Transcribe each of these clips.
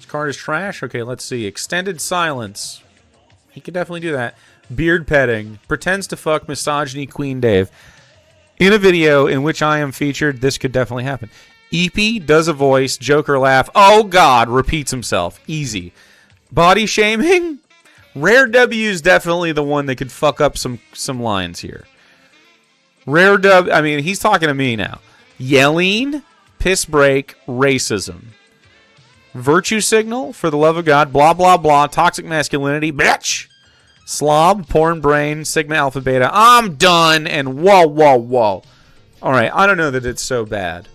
This card is trash? Okay, let's see. Extended silence. He could definitely do that. Beard petting. Pretends to fuck misogyny Queen Dave. In a video in which I am featured, this could definitely happen. EP does a voice. Joker laugh. Oh, God. Repeats himself. Easy. Body shaming? Rare W is definitely the one that could fuck up some lines here. Rare W, I mean, he's talking to me now. Yelling, piss break, racism. Virtue signal, for the love of God, blah, blah, blah, toxic masculinity, bitch. Slob, porn brain, sigma alpha beta, I'm done, and whoa, whoa, whoa. All right, I don't know that it's so bad.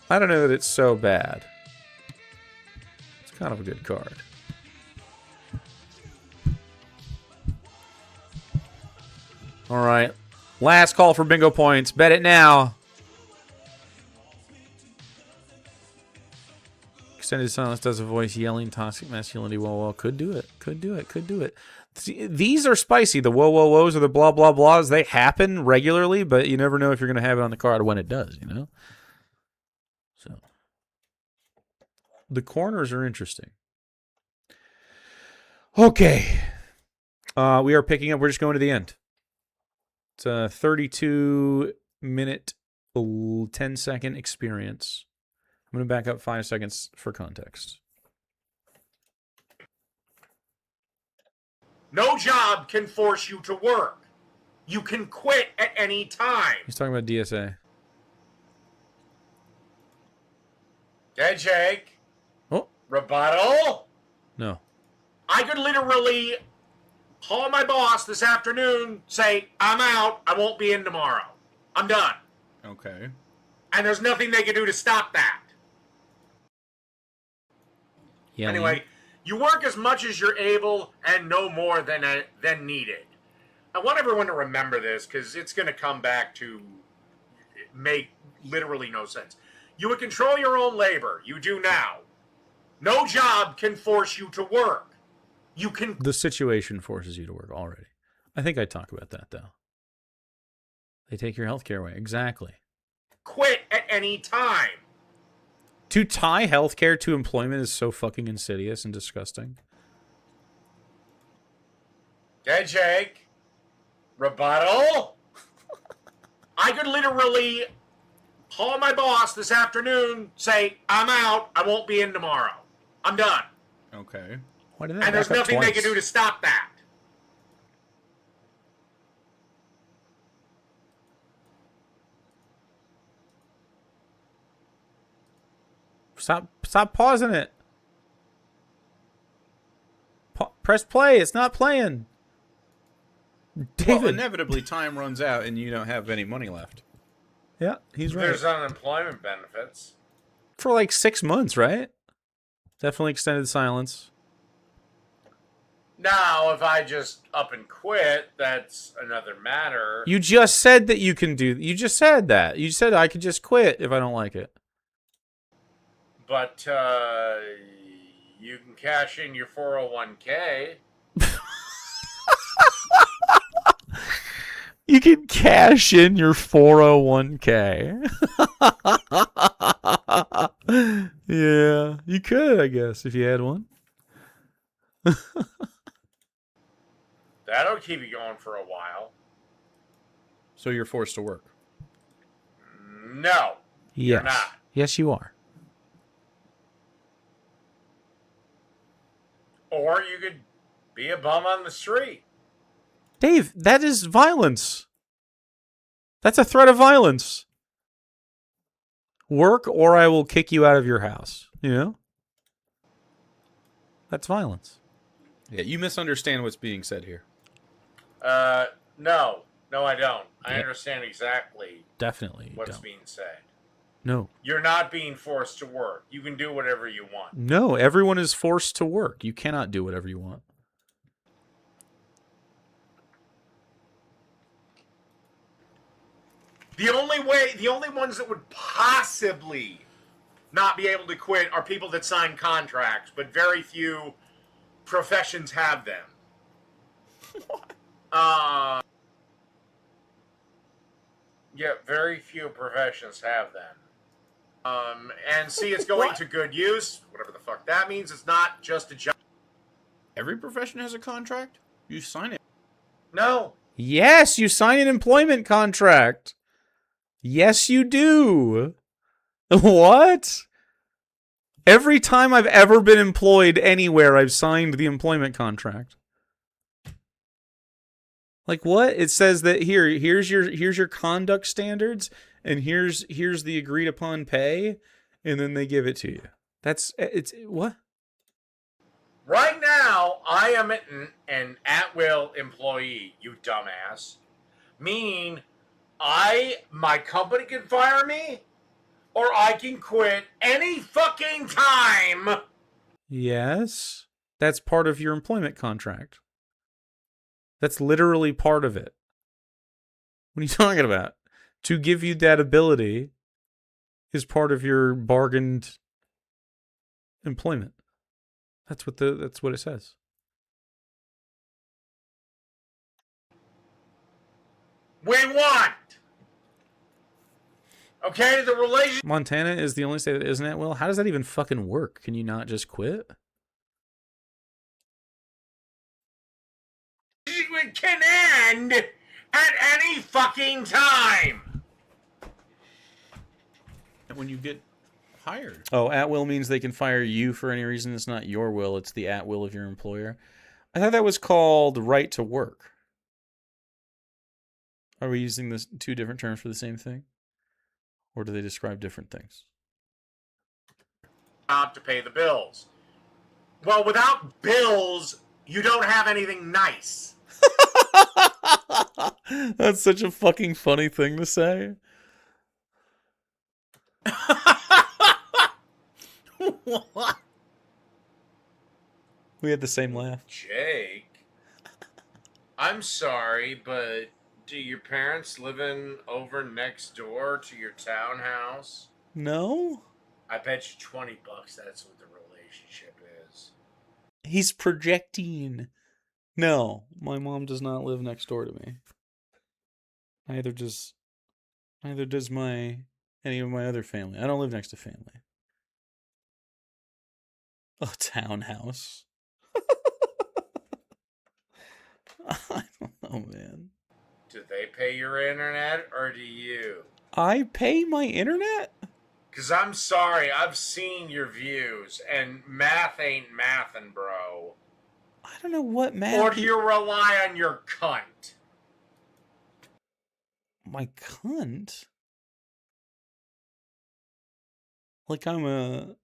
I don't know that it's so bad. It's kind of a good card. All right. Last call for bingo points. Bet it now. Extended silence does a voice. Yelling, toxic masculinity. Whoa, whoa. Could do it. Could do it. Could do it. See, these are spicy. The whoa, whoa, whoas or the blah, blah, blahs. They happen regularly, but you never know if you're going to have it on the card when it does, you know? So, the corners are interesting. Okay. We are picking up. We're just going to the end. It's a 32-minute, 10-second experience. I'm going to back up 5 seconds for context. No job can force you to work. You can quit at any time. He's talking about DSA. Okay, Jake. Oh. Rebuttal? No. I could literally call my boss this afternoon, say, I'm out, I won't be in tomorrow. I'm done. Okay. And there's nothing they can do to stop that. Yeah. Anyway, you work as much as you're able and no more than needed. I want everyone to remember this because it's going to come back to make literally no sense. You would control your own labor. You do now. No job can force you to work. You can. The situation forces you to work already. I think I talk about that, though. They take your healthcare away. Exactly. Quit at any time. To tie healthcare to employment is so fucking insidious and disgusting. Okay, Jake. Rebuttal? I could literally call my boss this afternoon, say, I'm out, I won't be in tomorrow. I'm done. Okay. Why did that And there's nothing they can do to stop that. Stop pausing it. Press play. It's not playing. David. Well, inevitably time runs out and you don't have any money left. Yeah, he's right. There's unemployment benefits. For like 6 months, right? Definitely extended silence. Now, if I just up and quit, that's another matter. You just said that you can do... You just said that. You said I could just quit if I don't like it. But, you can cash in your 401k. You can cash in your 401k. Yeah, you could, I guess, if you had one. That'll keep you going for a while. So you're forced to work. No, Yes. you're not. Yes, you are. Or you could be a bum on the street. Dave, that is violence. That's a threat of violence. Work or I will kick you out of your house. You know? That's violence. Yeah, you misunderstand what's being said here. No, I don't. I understand exactly Definitely you what's don't. being said. No. You're not being forced to work. You can do whatever you want. No, everyone is forced to work. You cannot do whatever you want. The only ones that would possibly not be able to quit are people that sign contracts, but very few professions have them. Yeah, very few professions have them. And see, it's going to good use, whatever the fuck that means. It's not just a job. Every profession has a contract. You sign it. No. Yes, you sign an employment contract. Yes, you do. What? Every time I've ever been employed anywhere, I've signed the employment contract. Like what? It says that here's your conduct standards, and here's the agreed upon pay, and then they give it to you. It's what? Right now, I am an at-will employee, you dumbass. Meaning, my company can fire me, or I can quit any fucking time. Yes. That's part of your employment contract. That's literally part of it. What are you talking about? To give you that ability is part of your bargained employment. That's what it says. We want. Okay, the relation. Montana is the only state that isn't at will. How does that even fucking work? Can you not just quit? It can end at any fucking time. When you get hired. Oh, at will means they can fire you for any reason. It's not your will. It's the at will of your employer. I thought that was called right to work. Are we using this two different terms for the same thing? Or do they describe different things? To pay the bills. Well, without bills, you don't have anything nice. That's such a fucking funny thing to say. What? We had the same laugh. Jake, I'm sorry, but do your parents living over next door to your townhouse? No? I bet you $20 that's what the relationship is. He's projecting. No, my mom does not live next door to me. Neither does any of my other family. I don't live next to family. A townhouse. I don't know, man. Do they pay your internet or do you? I pay my internet? Because I'm sorry, I've seen your views, and math ain't mathin', bro. I don't know what math. Or do you rely on your cunt? My cunt? Like I'm a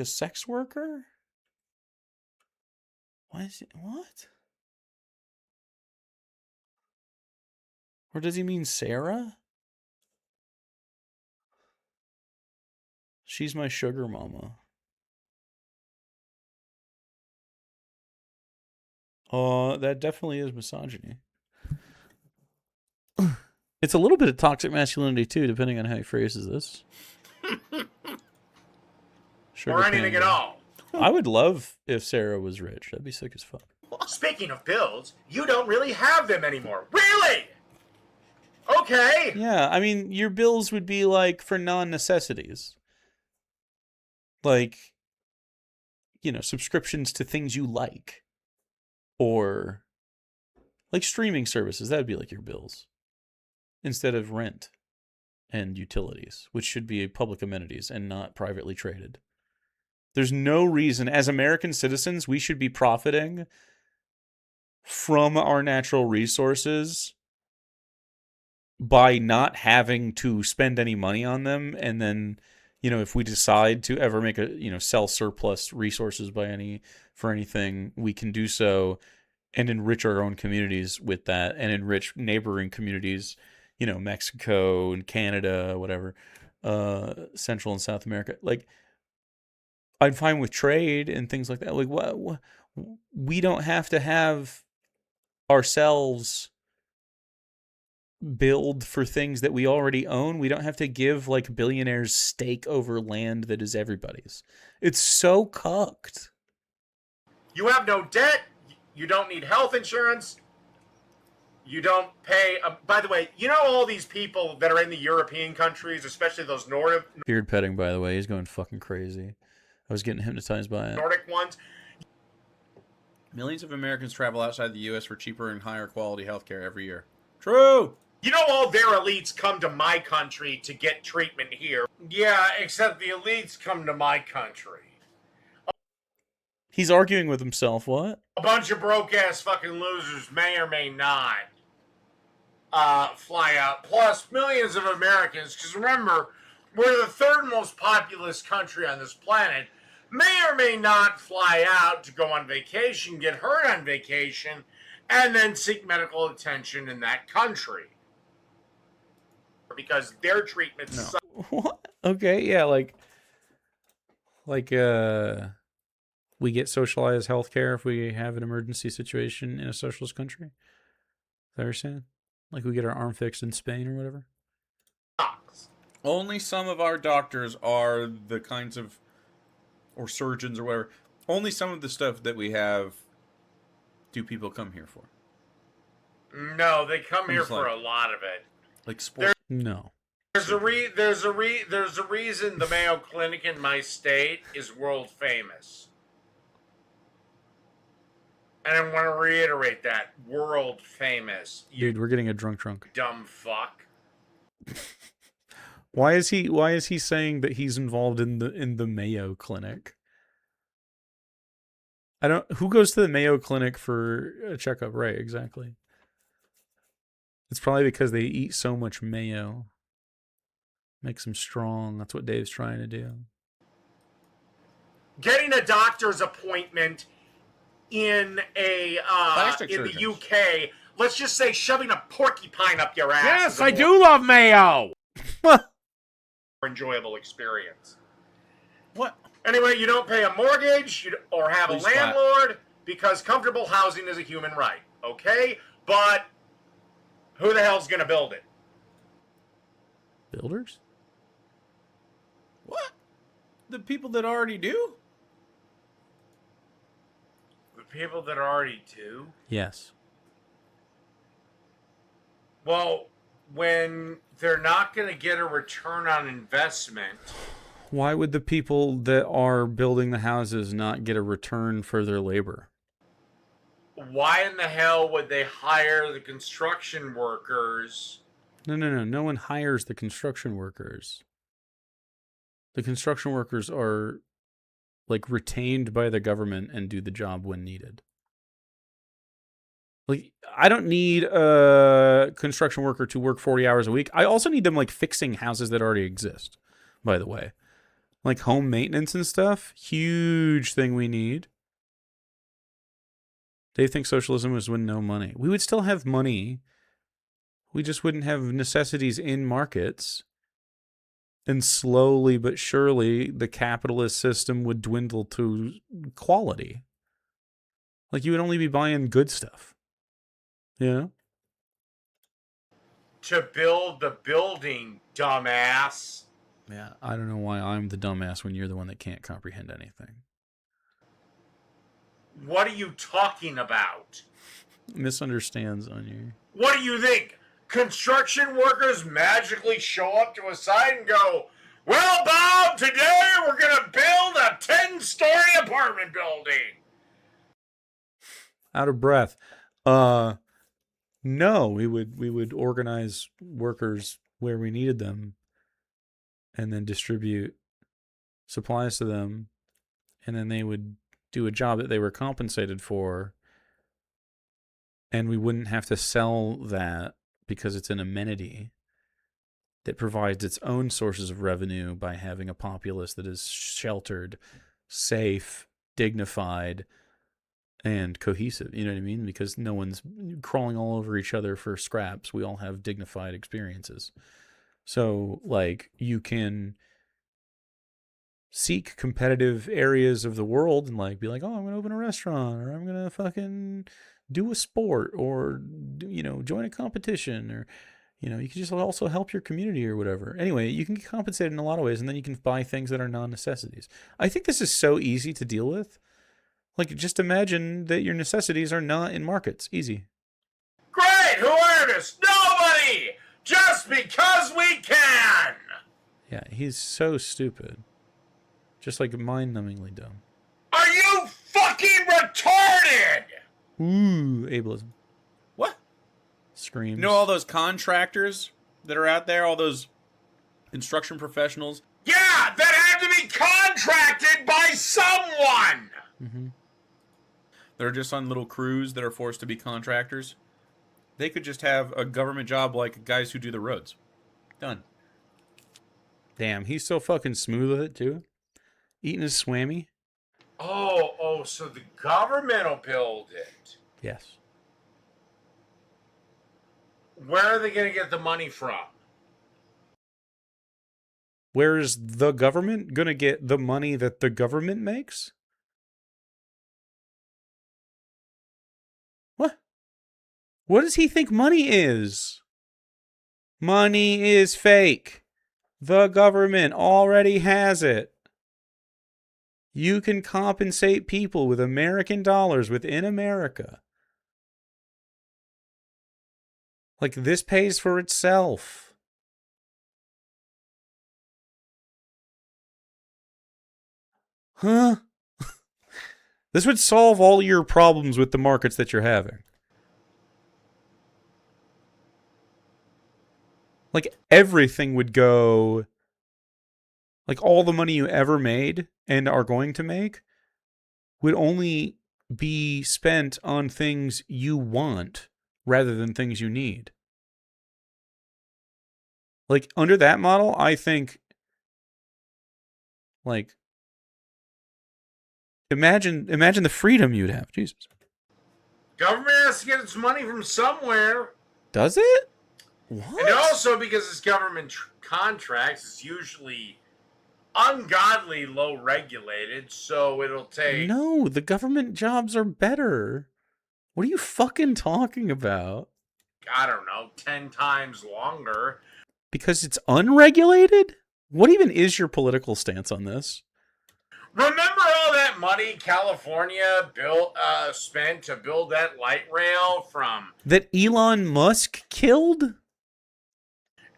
sex worker? Why is it what? Or does he mean Sarah? She's my sugar mama. That definitely is misogyny. It's a little bit of toxic masculinity too, depending on how he phrases this. Or anything at all. I would love if Sarah was rich. That'd be sick as fuck. Speaking of bills, you don't really have them anymore. Really? Okay. Yeah, I mean, your bills would be like for non-necessities. Like, subscriptions to things you like. Or like streaming services. That would be like your bills. Instead of rent and utilities, which should be public amenities and not privately traded. There's no reason, as American citizens, we should be profiting from our natural resources by not having to spend any money on them. And then, if we decide to ever make sell surplus resources for anything, we can do so and enrich our own communities with that and enrich neighboring communities, Mexico and Canada, whatever, Central and South America. Like, I'm fine with trade and things like that. Like, what? We don't have to have ourselves build for things that we already own. We don't have to give like billionaires stake over land that is everybody's. It's so cucked. You have no debt. You don't need health insurance. You don't pay. By the way, you know all these people that are in the European countries, especially those Beard petting, by the way, he's going fucking crazy. I was getting hypnotized by it. Nordic ones. Millions of Americans travel outside the U.S. for cheaper and higher quality healthcare every year. True! You know all their elites come to my country to get treatment here. Yeah, except the elites come to my country. He's arguing with himself, what? A bunch of broke-ass fucking losers may or may not fly out. Plus, millions of Americans, because remember, we're the third most populous country on this planet, may or may not fly out to go on vacation, get hurt on vacation, and then seek medical attention in that country. Because their treatment sucks. What? Okay, yeah, like we get socialized healthcare if we have an emergency situation in a socialist country. Is that what you're saying? Like we get our arm fixed in Spain or whatever? Only some of our doctors are the kinds of, or surgeons or whatever, only some of the stuff that we have do people come here for. No, they come here for a lot of it. Like sports. No. There's a reason the Mayo Clinic in my state is world famous. And I want to reiterate that. World famous. Dude, we're getting a drunk. Dumb fuck. Why is he saying that he's involved in the Mayo Clinic? Who goes to the Mayo Clinic for a checkup, right? Exactly. It's probably because they eat so much mayo. Makes them strong. That's what Dave's trying to do. Getting a doctor's appointment in the UK, let's just say shoving a porcupine up your ass. Yes, I do love mayo. Enjoyable experience. What? Anyway, you don't pay a mortgage or have Please a landlord because comfortable housing is a human right. Okay? But who the hell's going to build it? Builders? What? The people that already do? The people that already do? Yes. Well, when they're not going to get a return on investment. Why would the people that are building the houses not get a return for their labor? Why in the hell would they hire the construction workers? No. No one hires the construction workers. The construction workers are like retained by the government and do the job when needed. Like, I don't need a construction worker to work 40 hours a week. I also need them like fixing houses that already exist, by the way. Like home maintenance and stuff. Huge thing we need. Dave thinks socialism was when no money. We would still have money. We just wouldn't have necessities in markets. And slowly but surely, the capitalist system would dwindle to quality. Like, you would only be buying good stuff. You know? To build the building, dumbass. Yeah, I don't know why I'm the dumbass when you're the one that can't comprehend anything. What are you talking about? Misunderstands on you. What do you think? Construction workers magically show up to a site and go, well, Bob, today we're going to build a 10-story apartment building. Out of breath. No, we would organize workers where we needed them and then distribute supplies to them, and then they would do a job that they were compensated for, and we wouldn't have to sell that because it's an amenity that provides its own sources of revenue by having a populace that is sheltered, safe, dignified, and cohesive. You know what I mean? Because no one's crawling all over each other for scraps. We all have dignified experiences. So, like, you can seek competitive areas of the world and, like, be like, oh, I'm going to open a restaurant, or I'm going to fucking do a sport, or, you know, join a competition, or, you know, you can just also help your community or whatever. Anyway, you can get compensated in a lot of ways, and then you can buy things that are non-necessities. I think this is so easy to deal with. Like, just imagine that your necessities are not in markets. Easy. Great! Who earned us? Nobody! Just because we can! Yeah, he's so stupid. Just like mind-numbingly dumb. Are you fucking retarded? Ooh, ableism. What? Screams. You know all those contractors that are out there, all those instruction professionals? Yeah, that had to be contracted by someone! Mm-hmm. They're just on little crews that are forced to be contractors. They could just have a government job like guys who do the roads. Done. Damn, he's so fucking smooth with it, too. Eating his swammy. Oh, so the government will build it. Yes. Where are they going to get the money from? Where is the government gonna get the money that the government makes? What? What does he think money is? Money is fake. The government already has it. You can compensate people with American dollars within America. Like, this pays for itself. Huh? This would solve all your problems with the markets that you're having. Like, everything would go... Like, all the money you ever made and are going to make would only be spent on things you want rather than things you need. Like, under that model, I think, like, imagine the freedom you'd have. Jesus. Government has to get its money from somewhere. Does it? What? And also because it's government contracts, it's usually ungodly low regulated, so it'll take... No, the government jobs are better. What are you fucking talking about? I don't know, 10 times longer. Because it's unregulated? What even is your political stance on this? Remember all that money California spent to build that light rail from That Elon Musk killed?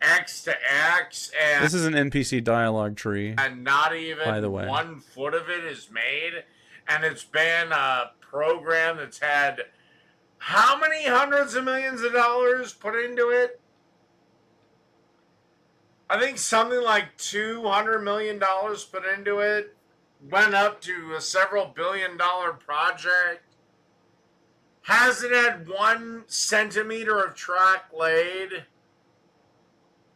X to X, and This is an NPC dialogue tree. not even by the way. 1 foot of it is made, and it's been a program that's had how many hundreds of millions of dollars put into it? I think something like $200 million put into it. Went up to a several billion-dollar project. Hasn't had 1 centimeter of track laid,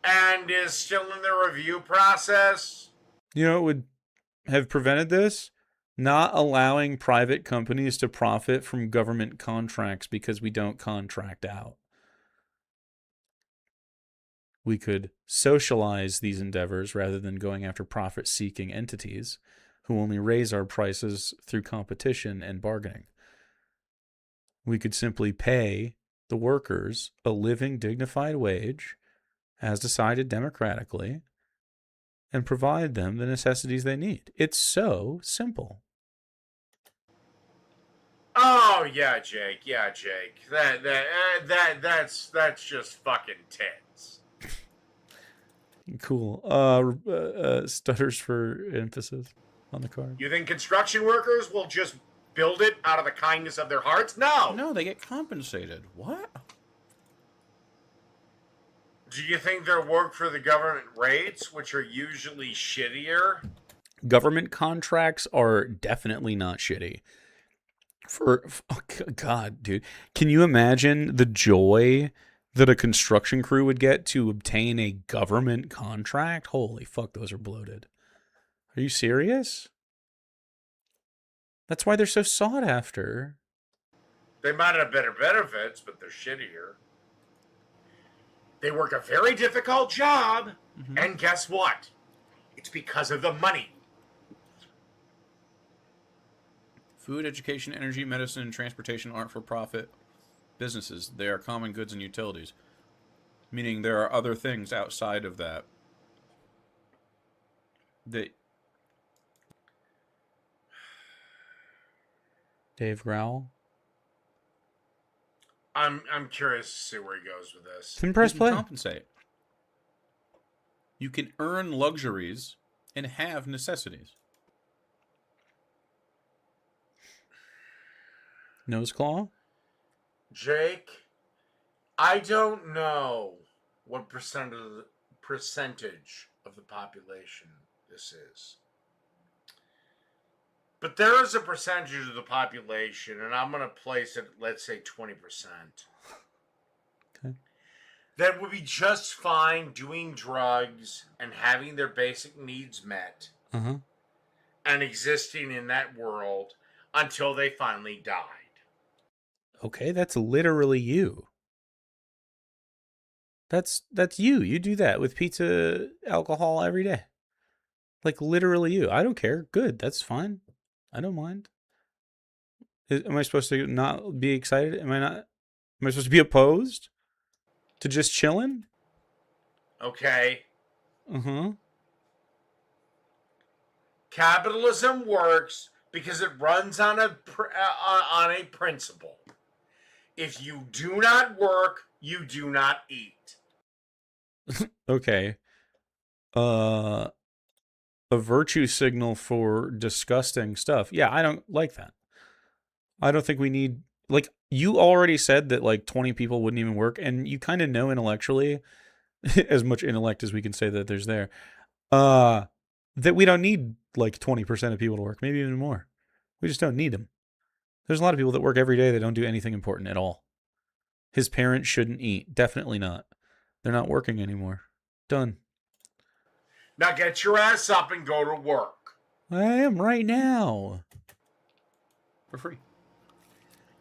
and is still in the review process. You know what would have prevented this? Not allowing private companies to profit from government contracts because we don't contract out. We could socialize these endeavors rather than going after profit-seeking entities who only raise our prices through competition and bargaining. We could simply pay the workers a living, dignified wage, as decided democratically, and provide them the necessities they need. It's so simple. Oh yeah, Jake. Yeah, Jake. That's just fucking tits. Cool. Stutters for emphasis on the card. You think construction workers will just build it out of the kindness of their hearts? No. No, they get compensated. What? Do you think they'll work for the government rates, which are usually shittier? Government contracts are definitely not shitty. Oh God, dude. Can you imagine the joy that a construction crew would get to obtain a government contract? Holy fuck, those are bloated. Are you serious? That's why they're so sought after. They might have better benefits, but they're shittier. They work a very difficult job, and guess what? It's because of the money. Food, education, energy, medicine, and transportation aren't for-profit businesses. They are common goods and utilities. Meaning there are other things outside of that. Dave Growl. I'm curious to see where he goes with this. Then press You can play. compensate. You can earn luxuries and have necessities. Nose claw? Jake, I don't know what percentage of the population this is. But there is a percentage of the population, and I'm going to place it, let's say 20%. Okay. That would be just fine doing drugs and having their basic needs met Uh-huh. and existing in that world until they finally died. Okay, that's literally you. That's you. You do that with pizza, alcohol every day. Like literally you. I don't care. Good. That's fine. I don't mind. Am I supposed to not be excited? Am I not? Am I supposed to be opposed to just chilling? Okay? Uh-huh. Capitalism works because it runs on a principle. If you do not work, you do not eat. Okay. A virtue signal for disgusting stuff. Yeah, I don't like that. I don't think we need, like, you already said that like 20 people wouldn't even work, and you kind of know intellectually, as much intellect as we can say that there's there, that we don't need like 20% of people to work, maybe even more. We just don't need them. There's a lot of people that work every day that don't do anything important at all. His parents shouldn't eat. Definitely not. They're not working anymore. Done. Now get your ass up and go to work. I am right now. For free.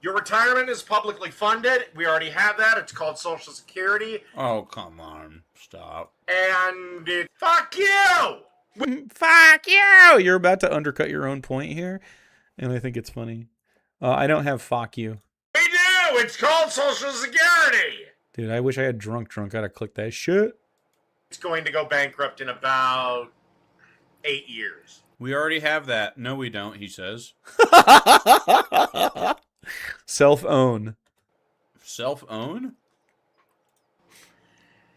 Your retirement is publicly funded. We already have that. It's called Social Security. Oh, come on. Stop. And fuck you! Fuck you! You're about to undercut your own point here, and I think it's funny. I don't have fuck you. We do! It's called Social Security! Dude, I wish I had drunk. Gotta click that shit. It's going to go bankrupt in about 8 years. We already have that. No, we don't, he says. Self-own. Self-own?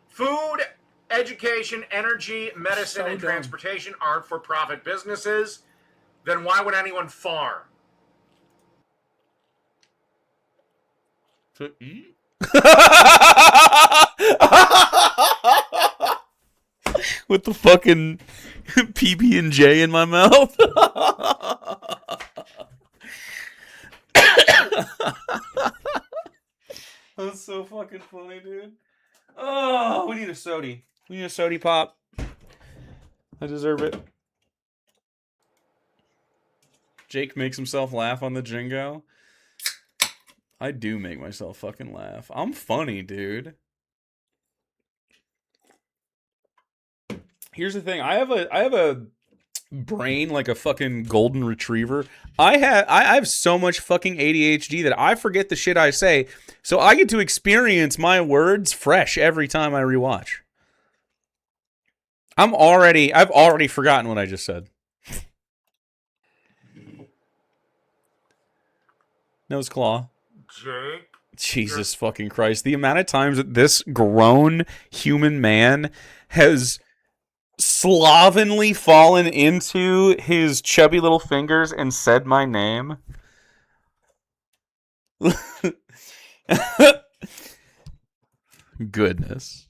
Food, education, energy, medicine, and dumb. transportation aren't for-profit businesses. Then why would anyone farm? To eat? With the fucking PB&J in my mouth. That's so fucking funny, dude. Oh, we need a sody. We need a sody pop. I deserve it. Jake makes himself laugh on the Dingo. I do make myself fucking laugh. I'm funny, dude. Here's the thing. I have a brain like a fucking golden retriever. I have so much fucking ADHD that I forget the shit I say. So I get to experience my words fresh every time I rewatch. I've already forgotten what I just said. Nose claw. Jake? Jesus fucking Christ. The amount of times that this grown human man has slovenly fallen into his chubby little fingers and said my name. Goodness.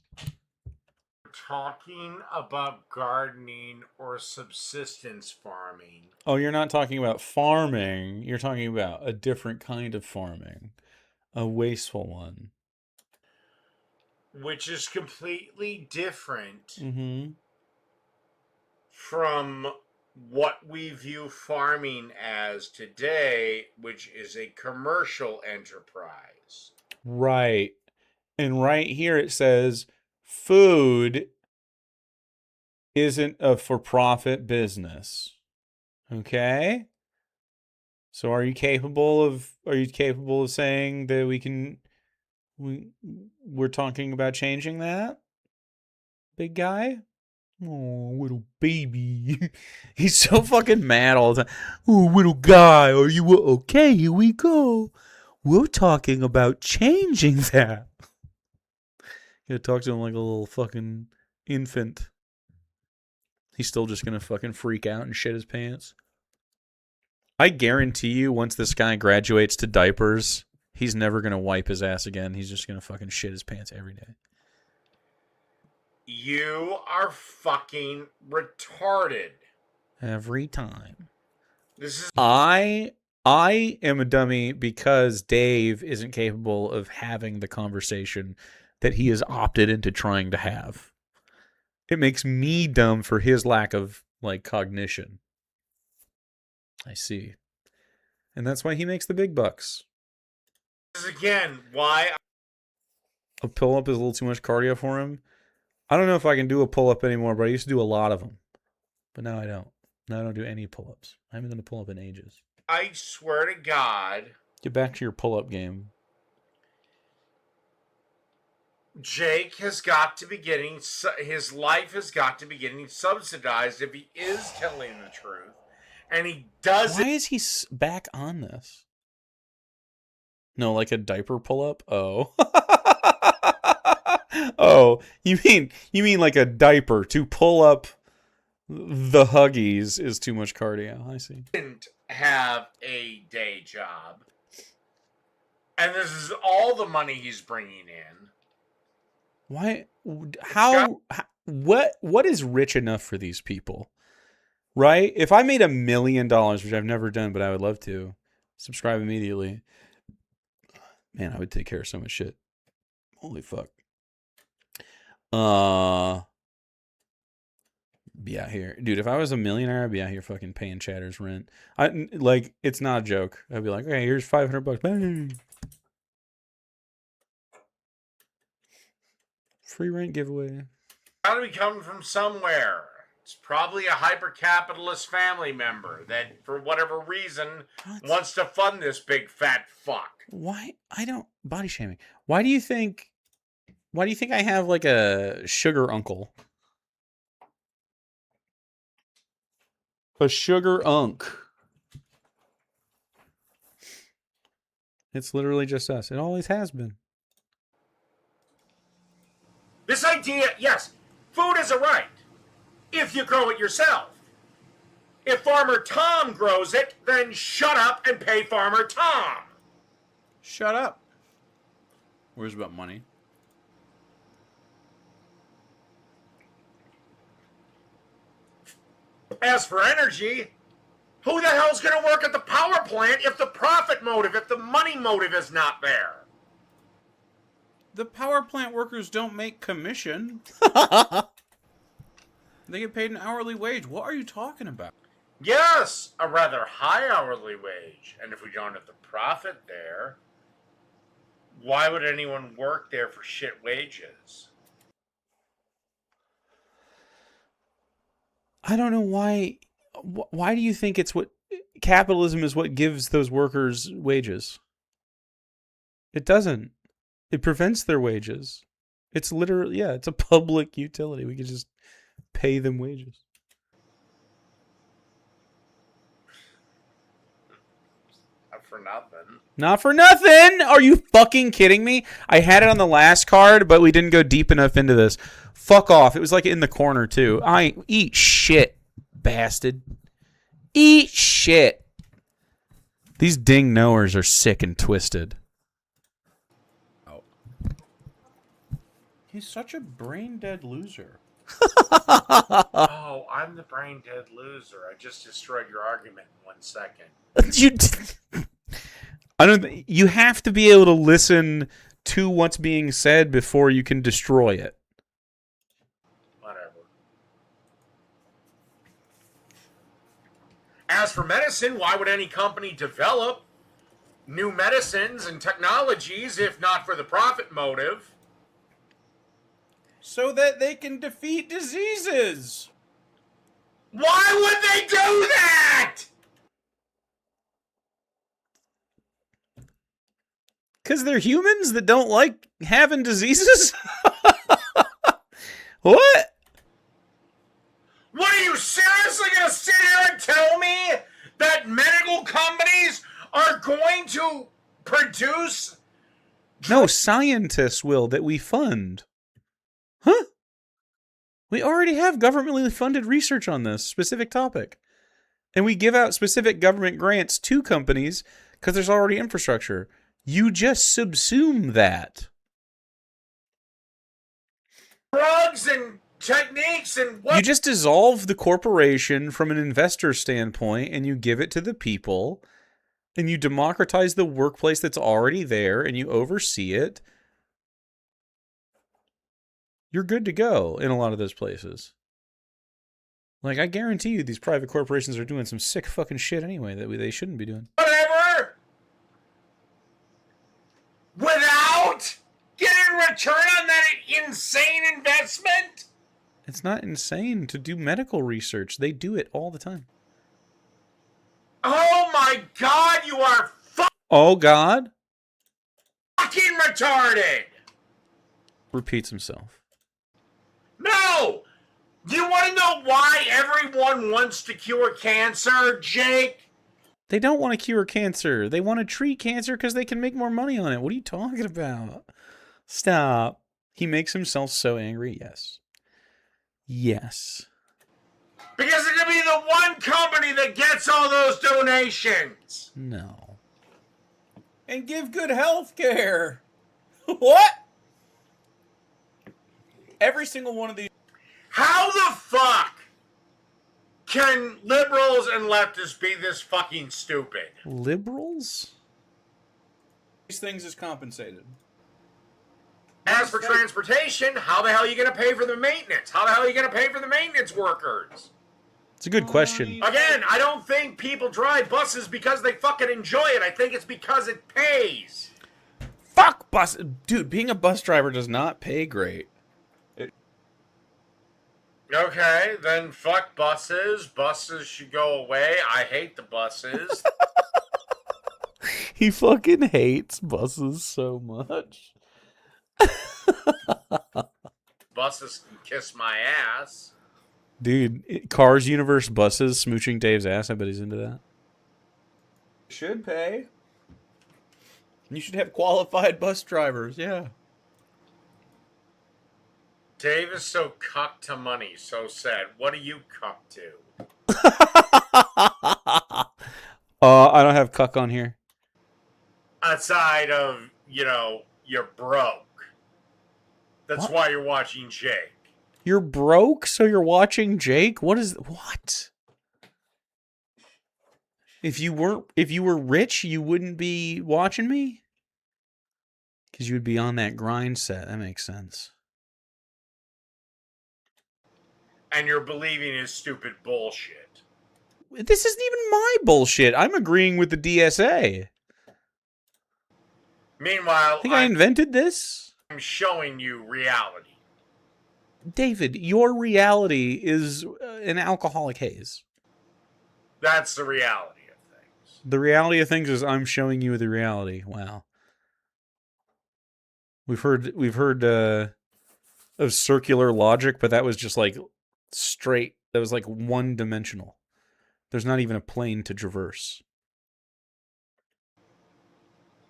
Talking about gardening or subsistence farming. Oh, you're not talking about farming. You're talking about a different kind of farming. A wasteful one. Which is completely different Mm-hmm. from what we view farming as today, which is a commercial enterprise. Right. And right here it says food isn't a for-profit business. Okay? So are you capable of saying that we're talking about changing that? Big guy? Oh, little baby. He's so fucking mad all the time. Oh, little guy, are you okay? Here we go. we're talking about changing that. You gotta talk to him like a little fucking infant. He's still just gonna fucking freak out and shit his pants. I guarantee you, once this guy graduates to diapers, he's never gonna wipe his ass again. He's just gonna fucking shit his pants every day. You are fucking retarded. Every time. This is I am a dummy because Dave isn't capable of having the conversation that he has opted into trying to have. It makes me dumb for his lack of like cognition. I see. And that's why he makes the big bucks. again why A pull-up is a little too much cardio for him. I don't know if I can do a pull-up anymore, but I used to do a lot of them. But now I don't. Now I don't do any pull-ups. I haven't done a pull-up in ages. I swear to God, Get back to your pull-up game. Jake has got to be getting, his life has got to be getting subsidized if he is telling the truth. And he doesn't. Why is he back on this? No, like a diaper pull-up? Oh. Oh, you mean like a diaper to pull up the Huggies is too much cardio. I see. Have a day job. And this is all the money he's bringing in. Why? What is rich enough for these people? Right? If I made $1 million, which I've never done, but I would love to, subscribe immediately. Man, I would take care of so much shit. Holy fuck. Be out here. Dude, if I was a millionaire, I'd be out here fucking paying Chatter's rent. Like, it's not a joke. I'd be like, okay, here's $500. Bang. Free rent giveaway. Gotta be coming from somewhere. It's probably a hyper-capitalist family member that, for whatever reason, wants to fund this big fat fuck. Why? I don't... Body shaming. Why do you think I have, like, a sugar uncle? A sugar unk. It's literally just us. It always has been. This idea, yes, food is a right. If you grow it yourself. If Farmer Tom grows it, then shut up and pay Farmer Tom. Shut up. Where's about money? As for energy, who the hell's going to work at the power plant if the profit motive, if the money motive is not there? The power plant workers don't make commission. They get paid an hourly wage. What are you talking about? Yes, a rather high hourly wage. And if we don't have the profit there, why would anyone work there for shit wages? I don't know why. Why do you think it's what capitalism is what gives those workers wages? It doesn't. It prevents their wages. It's literally, yeah, it's a public utility. We could just pay them wages. Not for nothing. Not for nothing. Are you fucking kidding me? I had it on the last card, but we didn't go deep enough into this. Fuck off. It was like in the corner too. Eat shit, bastard. Eat shit. These ding knowers are sick and twisted. Oh. He's such a brain dead loser. Oh, I'm the brain dead loser. I just destroyed your argument in 1 second. You have to be able to listen to what's being said before you can destroy it. Whatever. As for medicine, why would any company develop new medicines and technologies if not for the profit motive? So that they can defeat diseases. Why would they do that? Because they're humans that don't like having diseases? What? What, are you seriously going to sit here and tell me that medical companies are going to produce. No, scientists will that we fund. Huh? We already have governmentally funded research on this specific topic. And we give out specific government grants to companies because there's already infrastructure. You just subsume that. Drugs and techniques and what? You just dissolve the corporation from an investor standpoint and you give it to the people and you democratize the workplace that's already there and you oversee it. You're good to go in a lot of those places. Like, I guarantee you these private corporations are doing some sick fucking shit anyway that they shouldn't be doing. Whatever. Without getting a return on that insane investment? It's not insane to do medical research. They do it all the time. Oh my God, you are Oh, God? fucking retarded. Repeats himself. No! You want to know why everyone wants to cure cancer, Jake? They don't want to cure cancer. They want to treat cancer because they can make more money on it. What are you talking about? Stop. He makes himself so angry. Yes. Yes. Because it's going to be the one company that gets all those donations. No. And give good health care. What? Every single one of these. How the fuck can liberals and leftists be this fucking stupid? Liberals? These things is compensated. As for transportation, how the hell are you going to pay for the maintenance? How the hell are you going to pay for the maintenance workers? It's a good question. Again, I don't think people drive buses because they fucking enjoy it. I think it's because it pays. Fuck bus. Dude, being a bus driver does not pay great. Okay, then fuck buses. Buses should go away. I hate the buses. He fucking hates buses so much. Buses can kiss my ass. Dude, Cars Universe buses smooching Dave's ass. I bet he's into that. Should pay. You should have qualified bus drivers, yeah. Dave is so cucked to money, so sad. What are you cucked to? I don't have cuck on here. Outside of, you're broke. That's What? why you're watching Jake. You're broke, so you're watching Jake? What? If you were rich, you wouldn't be watching me? Because you would be on that grind set. That makes sense. And you're believing his stupid bullshit. This isn't even my bullshit. I'm agreeing with the DSA. Meanwhile, I invented this? I'm showing you reality. David, your reality is an alcoholic haze. That's the reality of things. The reality of things is I'm showing you the reality. Wow. We've heard of circular logic, but that was just like straight. That was like one dimensional. There's not even a plane to traverse.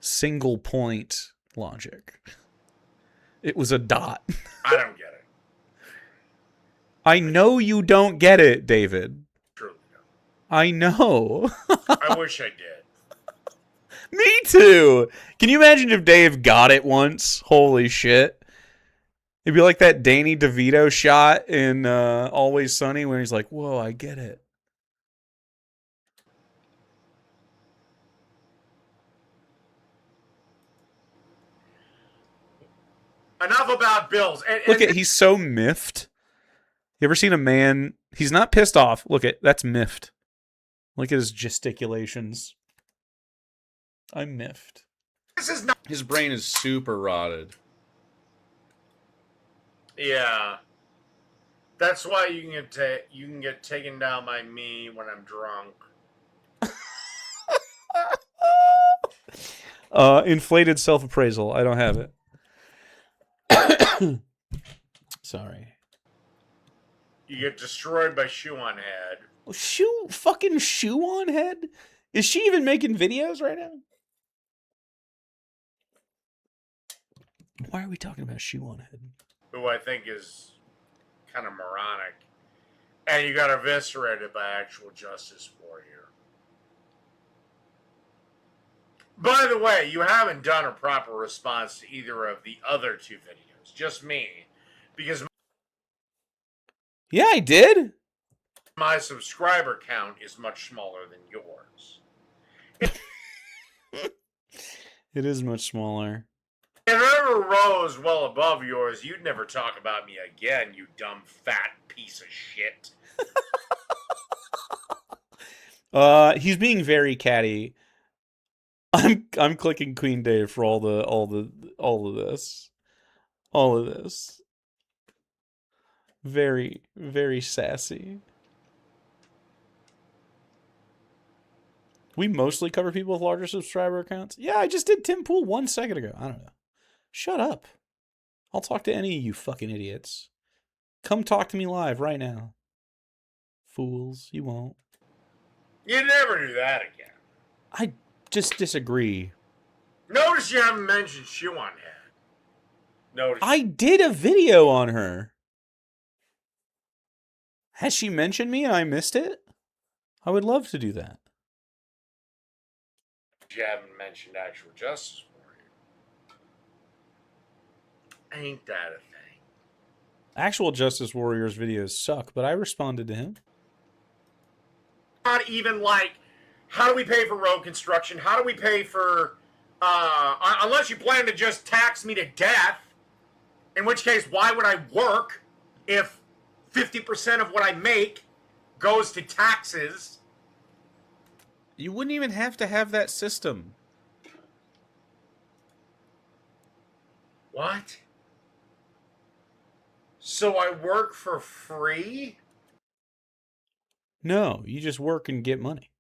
Single point logic. It was a dot. I don't get it. I know you don't get it, David. Truly don't. I know. I wish I did. Me too. Can you imagine if Dave got it once? Holy shit. It'd be like that Danny DeVito shot in Always Sunny when he's like, whoa, I get it. Enough about bills. Look at, he's so miffed. You ever seen a man? He's not pissed off. Look at, that's miffed. Look at his gesticulations. I'm miffed. This is not. His brain is super rotted. Yeah. That's why you can get taken down by me when I'm drunk. Inflated self-appraisal. I don't have it. Sorry. You get destroyed by shoe on head. Fucking shoe on head? Is she even making videos right now? Why are we talking about shoe on head? who I think is kind of moronic. And you got eviscerated by Actual Justice Warrior. By the way, you haven't done a proper response to either of the other two videos, just me. Because Yeah, I did. my subscriber count is much smaller than yours. It is much smaller. If it ever rose well above yours, you'd never talk about me again, you dumb fat piece of shit. He's being very catty. I'm clicking Queen Dave for all of this. All of this. Very, very sassy. We mostly cover people with larger subscriber accounts. Yeah, I just did Tim Pool 1 second ago. I don't know. Shut up. I'll talk to any of you fucking idiots. Come talk to me live right now. Fools, you won't. You'd never do that again. I just disagree. Notice you haven't mentioned Shoe on Head. Notice. I did a video on her. Has she mentioned me and I missed it? I would love to do that. You haven't mentioned Actual Justice Warrior. Ain't that a thing? Actual Justice Warrior's videos suck, but I responded to him. Not even like, how do we pay for road construction? How do we pay for, unless you plan to just tax me to death, in which case, why would I work if 50% of what I make goes to taxes? You wouldn't even have to have that system. What? So I work for free? No, you just work and get money.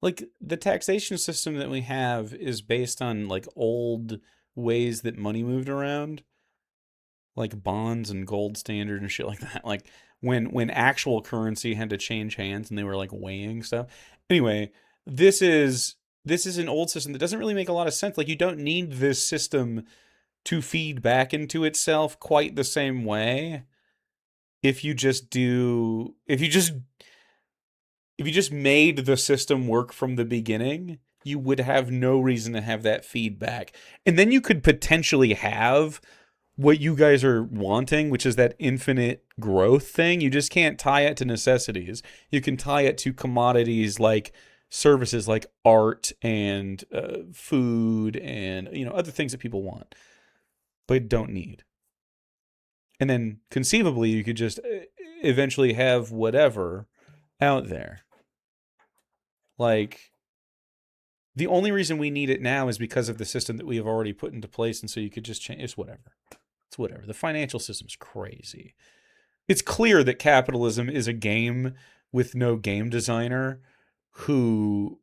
Like, the taxation system that we have is based on, like, old ways that money moved around. Like bonds and gold standard and shit like that. Like, when actual currency had to change hands and they were, like, weighing stuff. Anyway, this is an old system that doesn't really make a lot of sense. Like, you don't need this system to feed back into itself quite the same way if you just made the system work from the beginning. You would have no reason to have that feedback. And then you could potentially have what you guys are wanting, which is that infinite growth thing. You just can't tie it to necessities. You can tie it to commodities like services like art and food and other things that people want but don't need. And then conceivably you could just eventually have whatever out there. Like, the only reason we need it now is because of the system that we have already put into place, and so you could just change. It's whatever. It's whatever. The financial system's crazy. It's clear that capitalism is a game with no game designer who,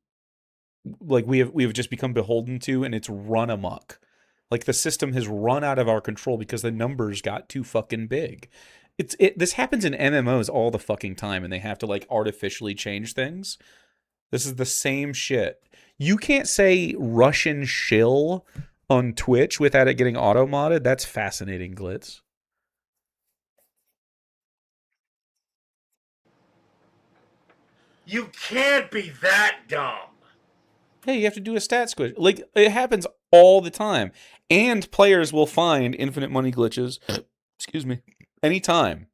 like, we have just become beholden to, and it's run amok. Like, the system has run out of our control because the numbers got too fucking big. This happens in MMOs all the fucking time, and they have to, like, artificially change things. This is the same shit. You can't say Russian shill on Twitch without it getting auto-modded. That's fascinating, Glitz. You can't be that dumb. Hey, you have to do a stat squish. Like, it happens all the time. And players will find infinite money glitches, excuse me, anytime.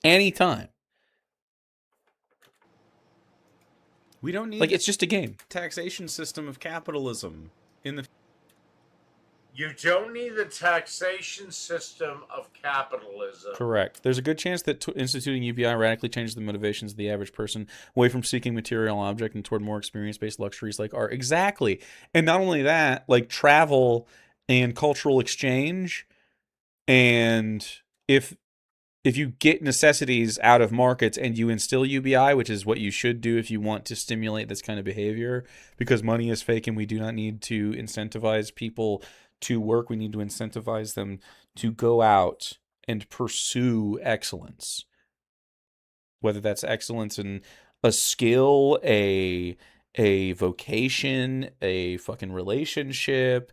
Anytime. We don't need Like, it's just a game. taxation system of capitalism in the. You don't need the taxation system of capitalism. Correct. There's a good chance that instituting UBI radically changes the motivations of the average person away from seeking material object and toward more experience-based luxuries like art. Exactly. And not only that, like travel and cultural exchange, and if you get necessities out of markets and you instill UBI, which is what you should do if you want to stimulate this kind of behavior, because money is fake and we do not need to incentivize people to work. We need to incentivize them to go out and pursue excellence. Whether that's excellence in a skill, a vocation, a fucking relationship,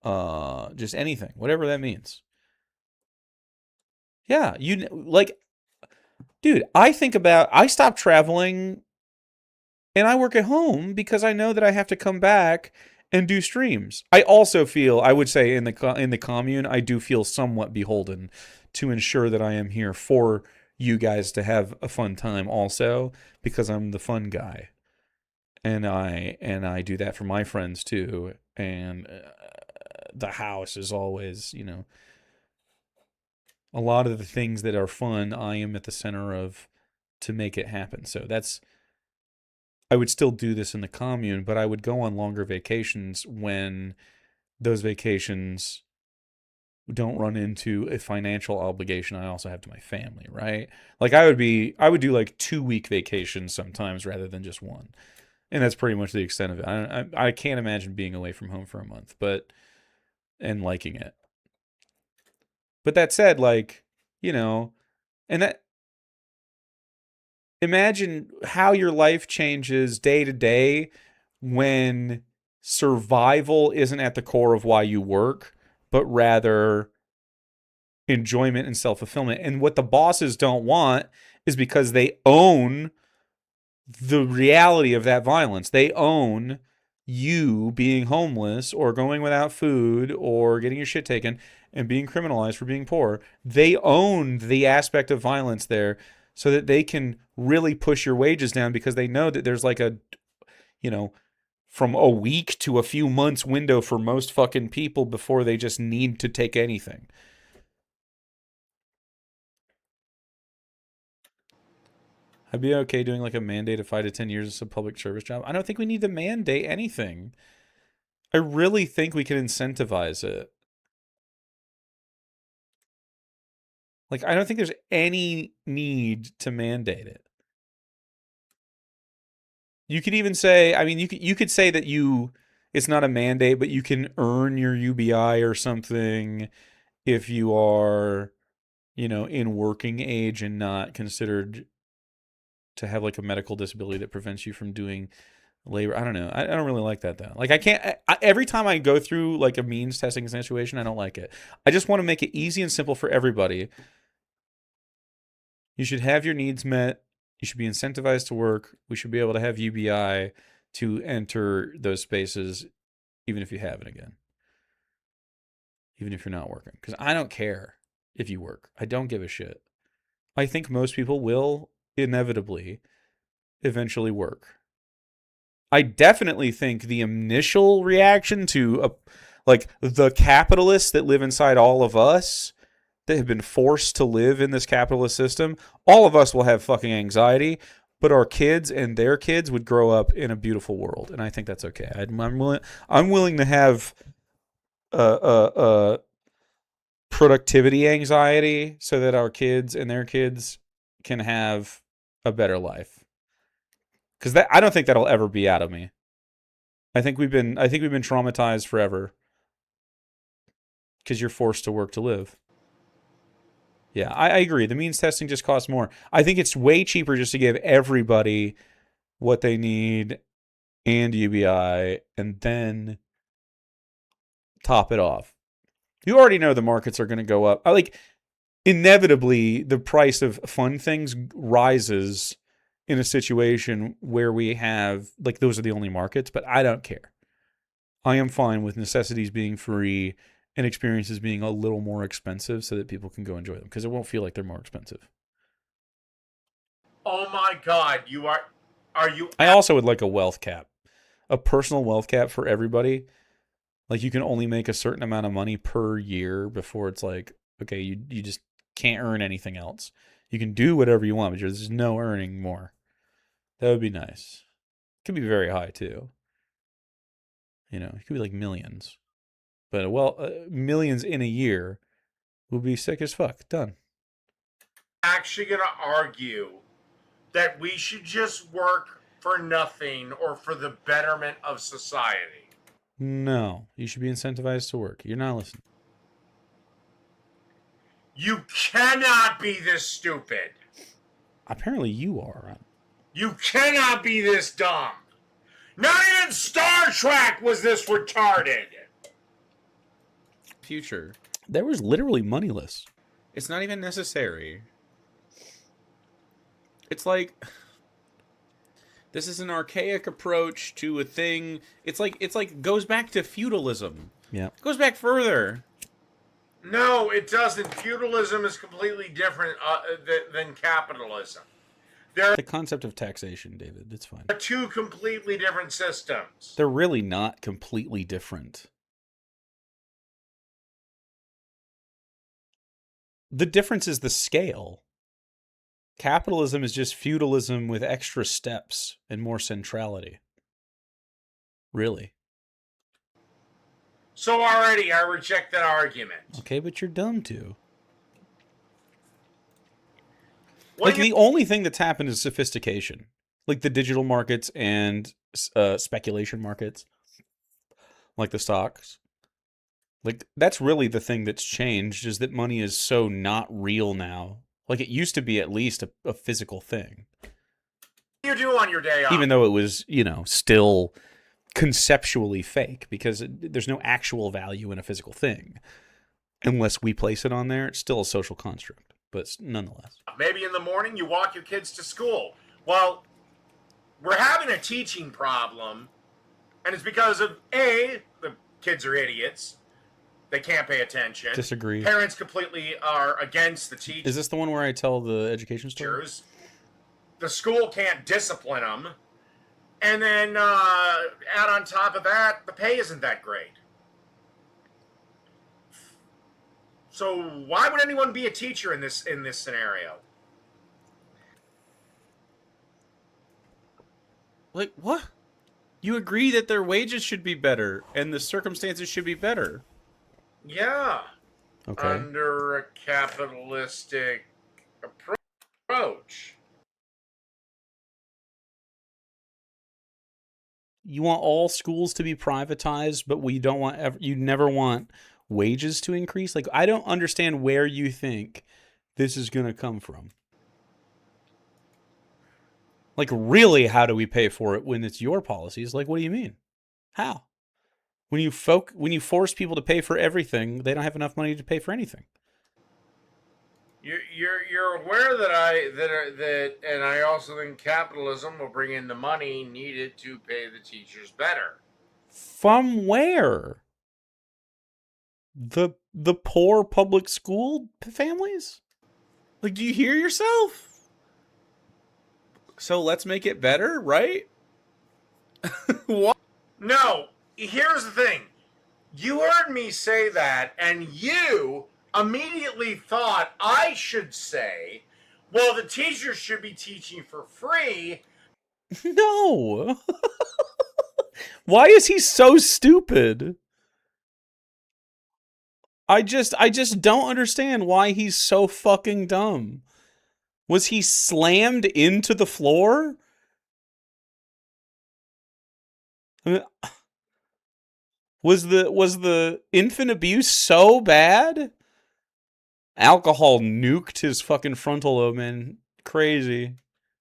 just anything, whatever that means. Yeah, like, dude, I stopped traveling and I work at home because I know that I have to come back and do streams. I also feel, I would say in the commune, I do feel somewhat beholden to ensure that I am here for you guys to have a fun time also, because I'm the fun guy. And I do that for my friends too. And the house is always, a lot of the things that are fun, I am at the center of to make it happen. So I would still do this in the commune, but I would go on longer vacations when those vacations don't run into a financial obligation I also have to my family, right? Like I would do like 2-week vacations sometimes rather than just one. And that's pretty much the extent of it. I can't imagine being away from home for a month, and liking it. But that said, like, and that imagine how your life changes day to day when survival isn't at the core of why you work, but rather enjoyment and self-fulfillment. And what the bosses don't want is because they own the reality of that violence. They own you being homeless or going without food or getting your shit taken and being criminalized for being poor. They own the aspect of violence there so that they can really push your wages down because they know that there's like from a week to a few months window for most fucking people before they just need to take anything. I'd be okay doing like a mandate of 5 to 10 years as a public service job. I don't think we need to mandate anything. I really think we can incentivize it. Like, I don't think there's any need to mandate it. You could even say, I mean, you could say that it's not a mandate, but you can earn your UBI or something if you are, in working age and not considered to have like a medical disability that prevents you from doing labor. I don't know. I don't really like that though. Like I can't. Every time I go through like a means testing situation, I don't like it. I just want to make it easy and simple for everybody. You should have your needs met. You should be incentivized to work. We should be able to have UBI to enter those spaces, even if you have it again, even if you're not working. Because I don't care if you work. I don't give a shit. I think most people will inevitably eventually work. I definitely think the initial reaction to like the capitalists that live inside all of us that have been forced to live in this capitalist system, all of us will have fucking anxiety, but our kids and their kids would grow up in a beautiful world, and I think that's okay. I'm willing to have productivity anxiety so that our kids and their kids can have a better life. Because I don't think that'll ever be out of me. I think we've been traumatized forever because you're forced to work to live. Yeah, I agree. The means testing just costs more. I think it's way cheaper just to give everybody what they need and UBI and then top it off. You already know the markets are going to go up. Inevitably, the price of fun things rises in a situation where we have, like, those are the only markets, but I don't care. I am fine with necessities being free and experiences being a little more expensive so that people can go enjoy them because it won't feel like they're more expensive. Oh my God, are you? I also would like a wealth cap, a personal wealth cap for everybody. Like you can only make a certain amount of money per year before it's like, okay, you just can't earn anything else. You can do whatever you want, but there's no earning more. That would be nice. It could be very high too. It could be like millions. But millions in a year will be sick as fuck. Done. Actually going to argue that we should just work for nothing or for the betterment of society. No, you should be incentivized to work. You're not listening. You cannot be this stupid. Apparently you are. You cannot be this dumb. Not even Star Trek was this retarded. future. There was literally moneyless. It's not even necessary. It's like this is an archaic approach to a thing. It's like goes back to feudalism. Yeah. It goes back further. No, it doesn't. Feudalism is completely different than capitalism. The concept of taxation, David, it's fine. They're two completely different systems. They're really not completely different. The difference is the scale. Capitalism is just feudalism with extra steps and more centrality. Really. So already I reject that argument. Okay, but you're dumb too. What Like, do you- the only thing that's happened is sophistication. Like the digital markets and speculation markets. Like the stocks. Like, that's really the thing that's changed, is that money is so not real now. Like, it used to be at least a physical thing. What do you do on your day off? Even though it was, still conceptually fake, because there's no actual value in a physical thing. Unless we place it on there, it's still a social construct. But nonetheless. Maybe in the morning you walk your kids to school. Well, we're having a teaching problem, and it's because of A, the kids are idiots. They can't pay attention. Disagree. Parents completely are against the teachers. Is this the one where I tell the education story? The school can't discipline them. And then add on top of that, the pay isn't that great. So why would anyone be a teacher in this scenario? Like, what? You agree that their wages should be better and the circumstances should be better. Yeah. Okay. Under a capitalistic approach. You want all schools to be privatized, but you never want wages to increase? Like, I don't understand where you think this is going to come from. Like, really, how do we pay for it when it's your policies? Like, what do you mean? How? When you force people to pay for everything, they don't have enough money to pay for anything. You're aware that and I also think capitalism will bring in the money needed to pay the teachers better. From where? The poor public school families? Like, do you hear yourself? So let's make it better, right? What? No, here's the thing. You heard me say that, and you immediately thought I should say, well, the teachers should be teaching for free. No. Why is he so stupid? I just don't understand why he's so fucking dumb. Was he slammed into the floor? I mean, was the infant abuse so bad? Alcohol nuked his fucking frontal lobe, man. Crazy.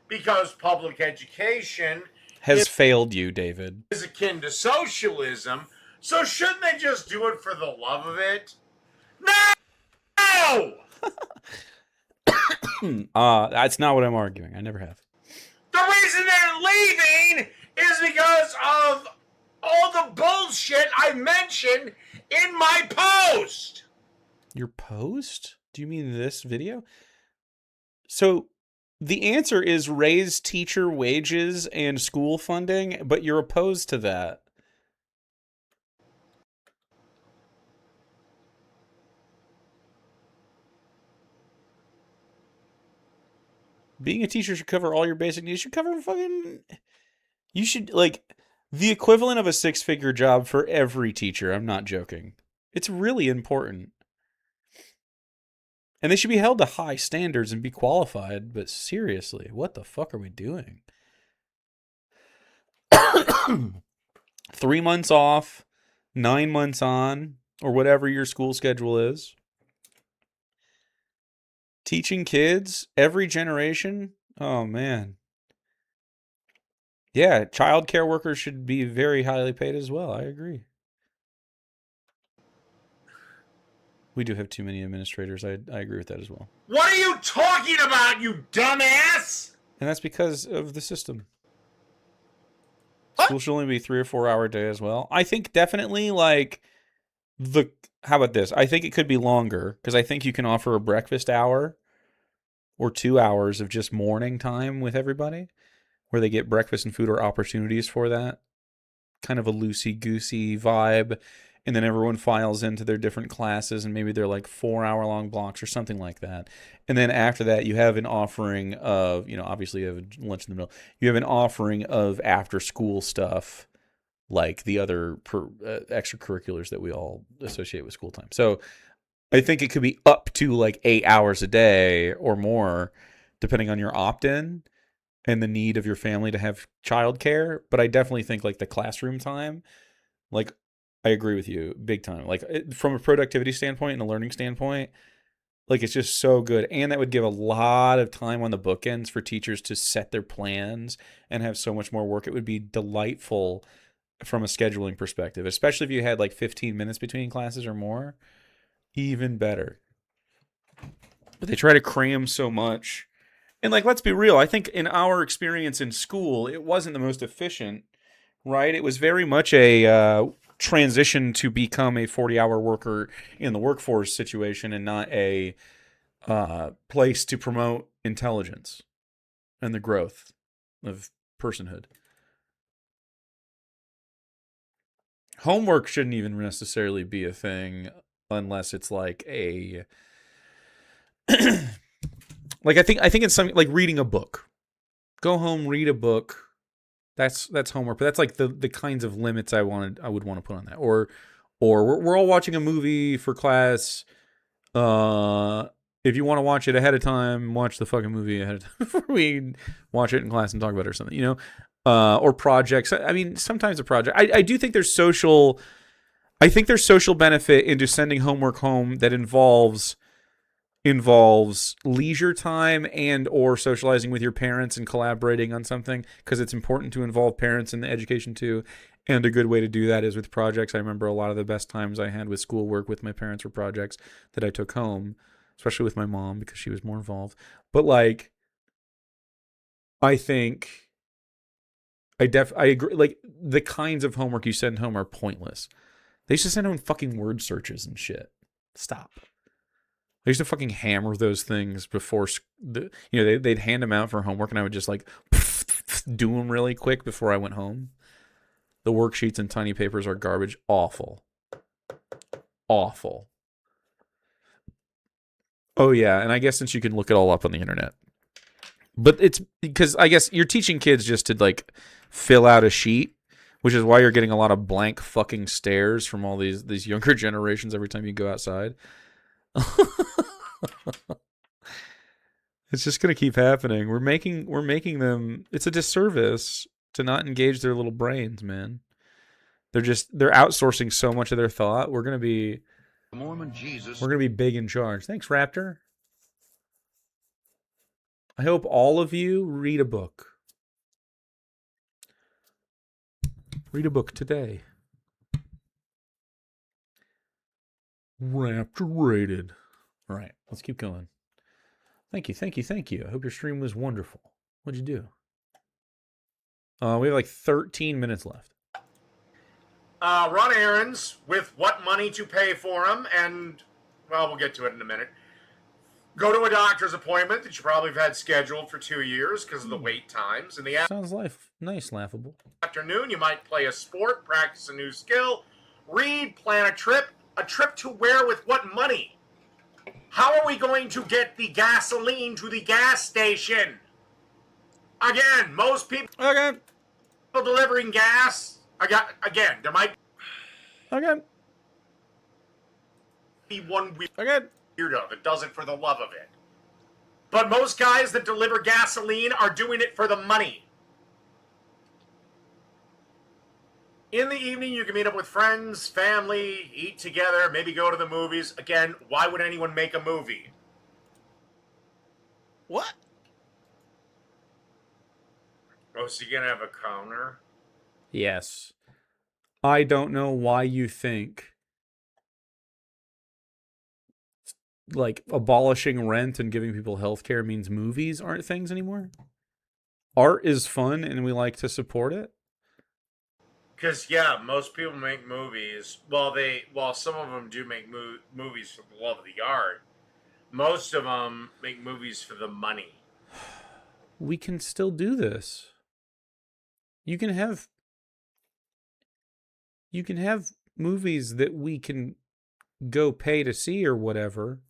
Because public education Has failed you, David. is akin to socialism, so shouldn't they just do it for the love of it? No! That's not what I'm arguing. I never have. The reason they're leaving is because of all the bullshit I mentioned in my post. Your post? Do you mean this video? So the answer is raise teacher wages and school funding, but you're opposed to that. Being a teacher should cover all your basic needs. You should, like, the equivalent of a 6-figure job for every teacher. I'm not joking. It's really important. And they should be held to high standards and be qualified, but seriously, what the fuck are we doing? 3 months off, 9 months on, or whatever your school schedule is. Teaching kids, every generation. Oh, man. Yeah, child care workers should be very highly paid as well. I agree. We do have too many administrators. I agree with that as well. What are you talking about, you dumbass? And that's because of the system. What? School should only be 3 or 4 hour day as well. I think definitely like how about this? I think it could be longer because I think you can offer a breakfast hour or 2 hours of just morning time with everybody where they get breakfast and food or opportunities for that. Kind of a loosey-goosey vibe. And then everyone files into their different classes and maybe they're like 4 hour long blocks or something like that. And then after that, you have an offering of, obviously you have lunch in the middle. You have an offering of after school stuff like the other extracurriculars that we all associate with school time. So I think it could be up to like 8 hours a day or more, depending on your opt-in and the need of your family to have childcare. But I definitely think like the classroom time, like I agree with you big time. Like from a productivity standpoint and a learning standpoint, like it's just so good. And that would give a lot of time on the bookends for teachers to set their plans and have so much more work. It would be delightful from a scheduling perspective, especially if you had like 15 minutes between classes or more, even better. But they try to cram so much. And like, let's be real. I think in our experience in school, it wasn't the most efficient, right? It was very much a transition to become a 40-hour worker in the workforce situation and not a place to promote intelligence and the growth of personhood. Homework shouldn't even necessarily be a thing unless it's like a like I think it's something like reading a book. Go home, read a book. That's homework, but that's like the kinds of limits I would want to put on that. Or we're all watching a movie for class. If you want to watch it ahead of time, watch the fucking movie ahead of time before we watch it in class and talk about it or something, or projects. I mean, sometimes a project. I do think there's social. I think there's social benefit into sending homework home that involves leisure time and or socializing with your parents and collaborating on something, because it's important to involve parents in the education too. And a good way to do that is with projects. I remember a lot of the best times I had with schoolwork with my parents were projects that I took home, especially with my mom because she was more involved. But like, I think I agree. Like the kinds of homework you send home are pointless. They used to send home fucking word searches and shit. Stop. I used to fucking hammer those things before they'd hand them out for homework and I would just like do them really quick before I went home. The worksheets and tiny papers are garbage. Awful. Awful. Oh yeah, and I guess since you can look it all up on the internet. But it's because I guess you're teaching kids just to like fill out a sheet, which is why you're getting a lot of blank fucking stares from all these younger generations every time you go outside. It's just gonna keep happening. We're making them. It's a disservice to not engage their little brains, man. They're outsourcing so much of their thought. We're gonna be big in charge. Thanks, Raptor. I hope all of you read a book. Read a book today. Raptor rated. All right, let's keep going. Thank you. I hope your stream was wonderful. What'd you do? We have like 13 minutes left. Run errands with what money to pay for them, and, well, we'll get to it in a minute. Go to a doctor's appointment that you probably have had scheduled for 2 years because of the wait times. In the Sounds nice, laughable. afternoon, you might play a sport, practice a new skill, read, plan a trip to where with what money? How are we going to get the gasoline to the gas station? Again, most people delivering gas. Again, there might be one weirdo that does it for the love of it. But most guys that deliver gasoline are doing it for the money. In the evening, you can meet up with friends, family, eat together, maybe go to the movies. Again, why would anyone make a movie? What? Oh, so you're going to have a counter? Yes. I don't know why you think like abolishing rent and giving people health care means movies aren't things anymore. Art is fun and we like to support it. Because most people make movies. While some of them do make movies for the love of the art, most of them make movies for the money. We can still do this. You can have movies that we can go pay to see or whatever.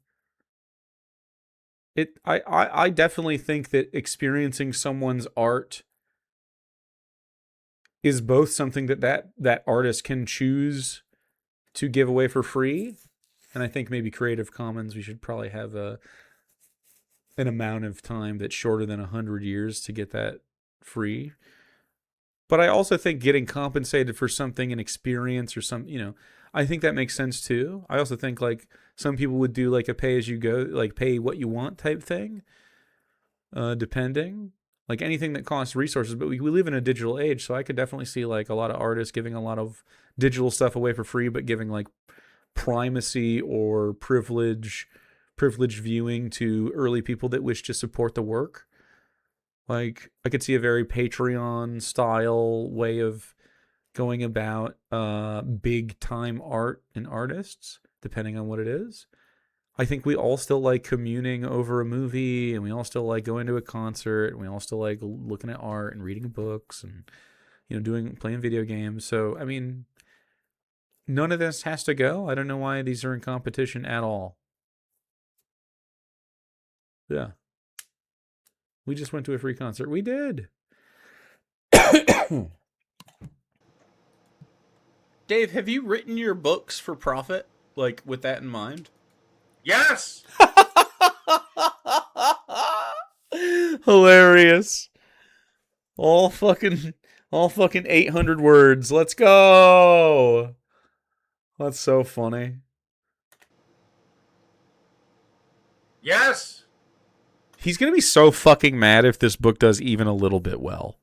I definitely think that experiencing someone's art is both something that artist can choose to give away for free, and I think maybe Creative Commons, we should probably have an amount of time that's shorter than 100 years to get that free. But I also think getting compensated for something, an experience or I think that makes sense too. I also think like some people would do like a pay as you go, like pay what you want type thing, depending. Like anything that costs resources, but we live in a digital age, so I could definitely see like a lot of artists giving a lot of digital stuff away for free, but giving like primacy or privileged viewing to early people that wish to support the work. Like I could see a very Patreon style way of going about big time art and artists, depending on what it is. I think we all still like communing over a movie, and we all still like going to a concert, and we all still like looking at art and reading books and playing video games. So I mean, none of this has to go. I don't know why these are in competition at all. Yeah. We just went to a free concert. We did. Dave, have you written your books for profit? Like, with that in mind? Yes. Hilarious. All fucking 800 words. Let's go. That's so funny. Yes. He's going to be so fucking mad if this book does even a little bit well.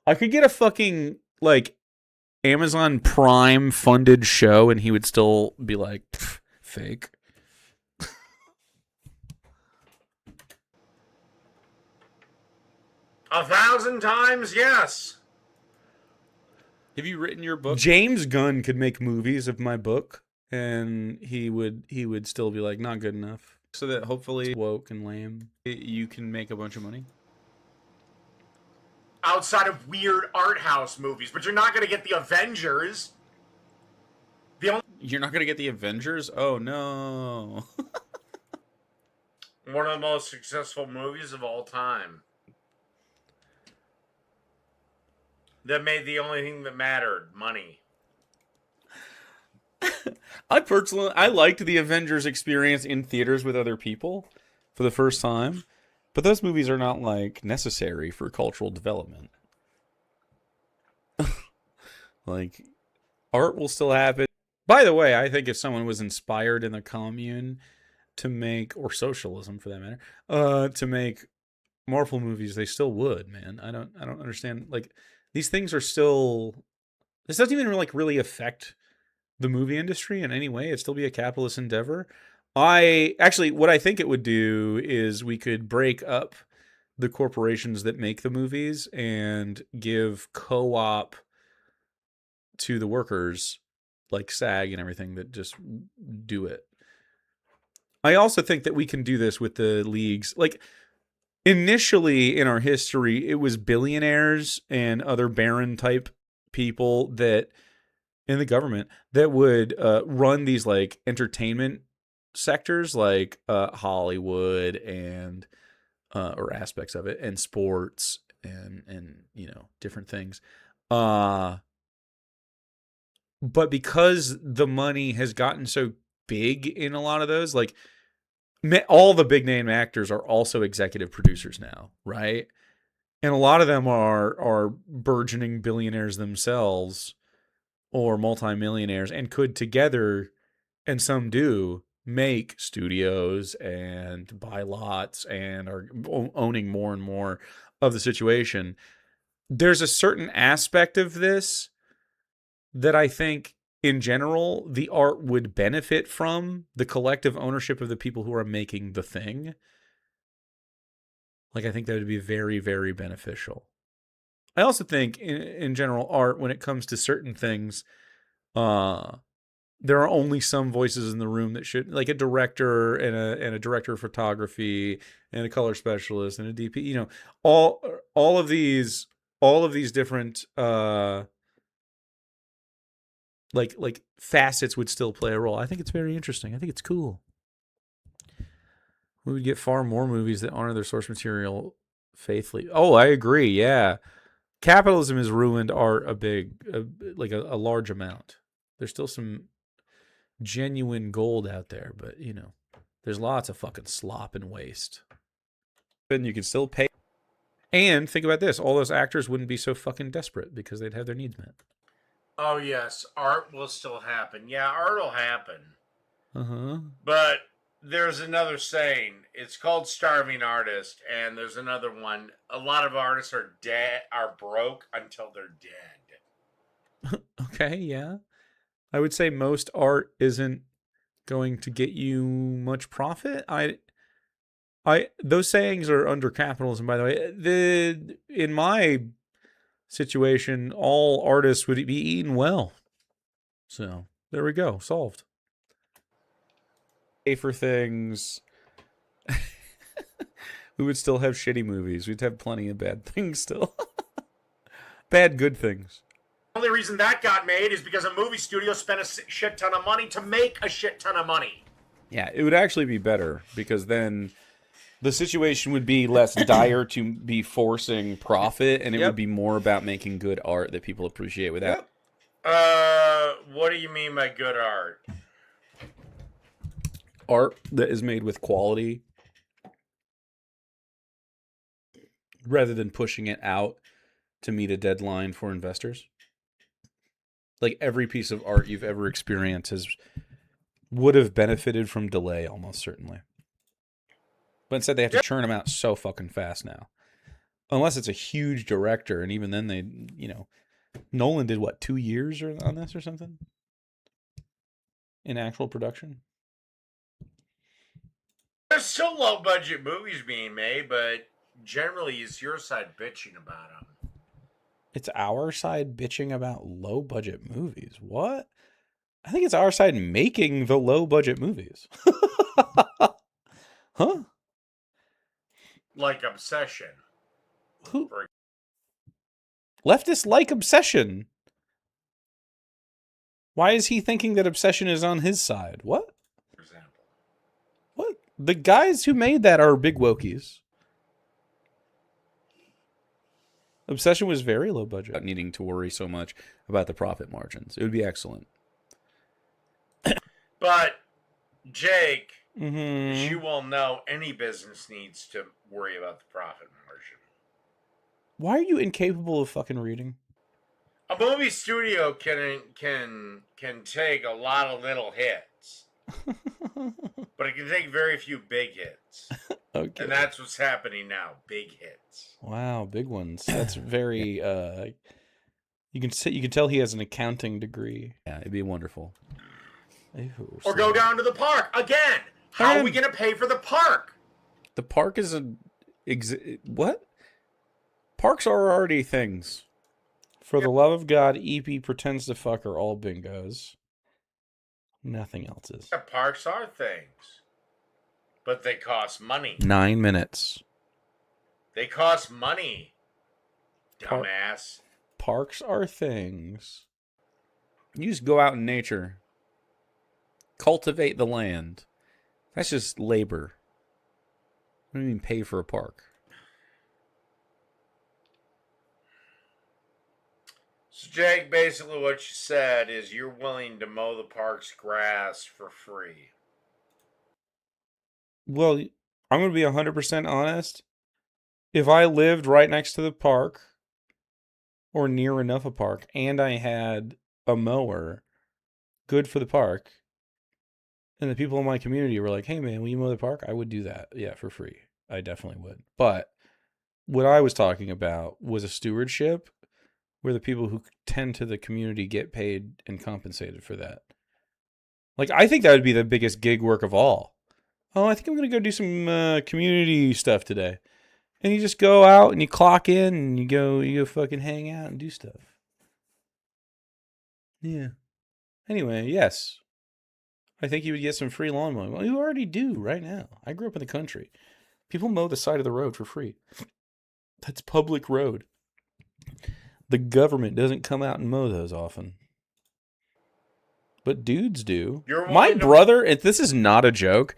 I could get a fucking, like, Amazon Prime funded show and he would still be like, fake. 1,000 times yes. Have you written your book? James Gunn could make movies of my book and he would still be like, not good enough. So that hopefully It's woke and lame. you can make a bunch of money? Outside of weird art house movies, but you're not going to get the Avengers. You're not going to get the Avengers? Oh, no. One of the most successful movies of all time. That made the only thing that mattered, money. I liked the Avengers experience in theaters with other people for the first time, but those movies are not like necessary for cultural development. Like, art will still happen. By the way, I think if someone was inspired in the commune to make, or socialism for that matter, to make Marvel movies, they still would, man. I don't understand. Like, these things are still, this doesn't even really affect the movie industry in any way. It'd still be a capitalist endeavor. What I think it would do is we could break up the corporations that make the movies and give co-op to the workers, like SAG and everything, that just do it. I also think that we can do this with the leagues. Like, initially in our history, it was billionaires and other baron type people that in the government that would run these like entertainment sectors, like Hollywood and or aspects of it, and sports and different things. But because the money has gotten so big in a lot of those, like all the big name actors are also executive producers now, right? And a lot of them are burgeoning billionaires themselves or multimillionaires, and could together, and some do, make studios and buy lots and are owning more and more of the situation. There's a certain aspect of this that I think in general, the art would benefit from the collective ownership of the people who are making the thing. Like, I think that would be very, very beneficial. I also think, in general, art, when it comes to certain things, there are only some voices in the room that should, like a director and a director of photography and a color specialist and a DP. You know, all of these different like facets would still play a role. I think it's very interesting. I think it's cool. We would get far more movies that honor their source material faithfully. Oh, I agree. Yeah, capitalism has ruined art a large amount. There's still some genuine gold out there, but you know, there's lots of fucking slop and waste. And you can still pay. And think about this: all those actors wouldn't be so fucking desperate because they'd have their needs met. Oh yes, art will still happen. Yeah, art will happen. Uh-huh. But there's another saying. It's called starving artist, and there's another one. A lot of artists are broke until they're dead. Okay, yeah. I would say most art isn't going to get you much profit. Those sayings are under capitalism, by the way. In my situation, all artists would be eaten well. So there we go, solved. Pay for things. We would still have shitty movies. We'd have plenty of bad things still. Bad, good things. The only reason that got made is because a movie studio spent a shit ton of money to make a shit ton of money. Yeah, it would actually be better because then the situation would be less dire to be forcing profit, and it would be more about making good art that people appreciate without. What do you mean by good art? Art that is made with quality rather than pushing it out to meet a deadline for investors. Like every piece of art you've ever experienced would have benefited from delay almost certainly. But instead they have to churn them out so fucking fast now. Unless it's a huge director, and even then they, you know, Nolan did what, 2 years on this or something? In actual production? There's still low budget movies being made, but generally it's your side bitching about them. It's our side bitching about low budget movies. What? I think it's our side making the low budget movies. Huh? Like Obsession. Who? Leftists like Obsession. Why is he thinking that Obsession is on his side? What? For example. What? The guys who made that are big wokies. Obsession was very low budget. Not needing to worry so much about the profit margins. It would be excellent. But, Jake, Mm-hmm. as you well know, any business needs to worry about the profit margin. Why are you incapable of fucking reading? A movie studio can take a lot of little hits, but it can take very few big hits. Okay. And that's what's happening now. Big hits. Wow, big ones. That's very you can tell he has an accounting degree. Yeah, it'd be wonderful. Ew, Or go down to the park again. How are we going to pay for the park? The park is what? Parks are already things. For the love of God, EP pretends to fuck are all bingos. Nothing else is. Yeah, parks are things. But they cost money. 9 minutes. They cost money. Dumbass. Parks are things. You just go out in nature. Cultivate the land. That's just labor. What do you mean pay for a park? So, Jake, basically what you said is you're willing to mow the park's grass for free. Well, I'm going to be 100% honest. If I lived right next to the park, or near enough a park, and I had a mower, good for the park, and the people in my community were like, hey man, will you mow the park? I would do that. Yeah, for free. I definitely would. But what I was talking about was a stewardship where the people who tend to the community get paid and compensated for that. Like, I think that would be the biggest gig work of all. Oh, I think I'm going to go do some community stuff today. And you just go out and you clock in and you go fucking hang out and do stuff. Yeah. Anyway, yes. I think you would get some free lawn mowing. Well, you already do right now. I grew up in the country. People mow the side of the road for free. That's public road. The government doesn't come out and mow those often. But dudes do. My brother, this is not a joke,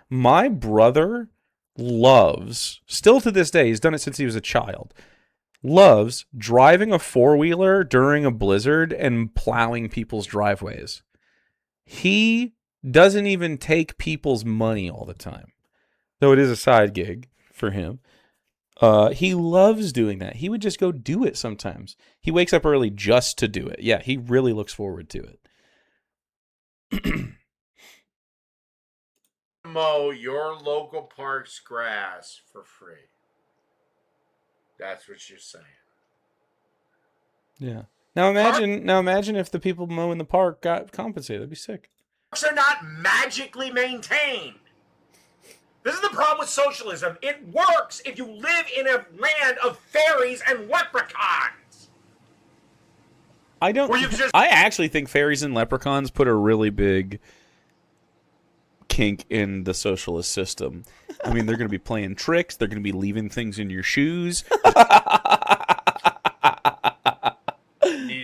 my brother loves, still to this day, he's done it since he was a child, loves driving a four-wheeler during a blizzard and plowing people's driveways. He doesn't even take people's money all the time, though it is a side gig for him. He loves doing that. He would just go do it sometimes. He wakes up early just to do it. Yeah, he really looks forward to it. Mow your local park's grass for free. That's what you're saying. Yeah. Now imagine if the people mowing the park got compensated. That'd be sick. Parks are not magically maintained. This is the problem with socialism. It works if you live in a land of fairies and leprechauns. I actually think fairies and leprechauns put a really big kink in the socialist system. I mean, they're going to be playing tricks. They're going to be leaving things in your shoes. Eat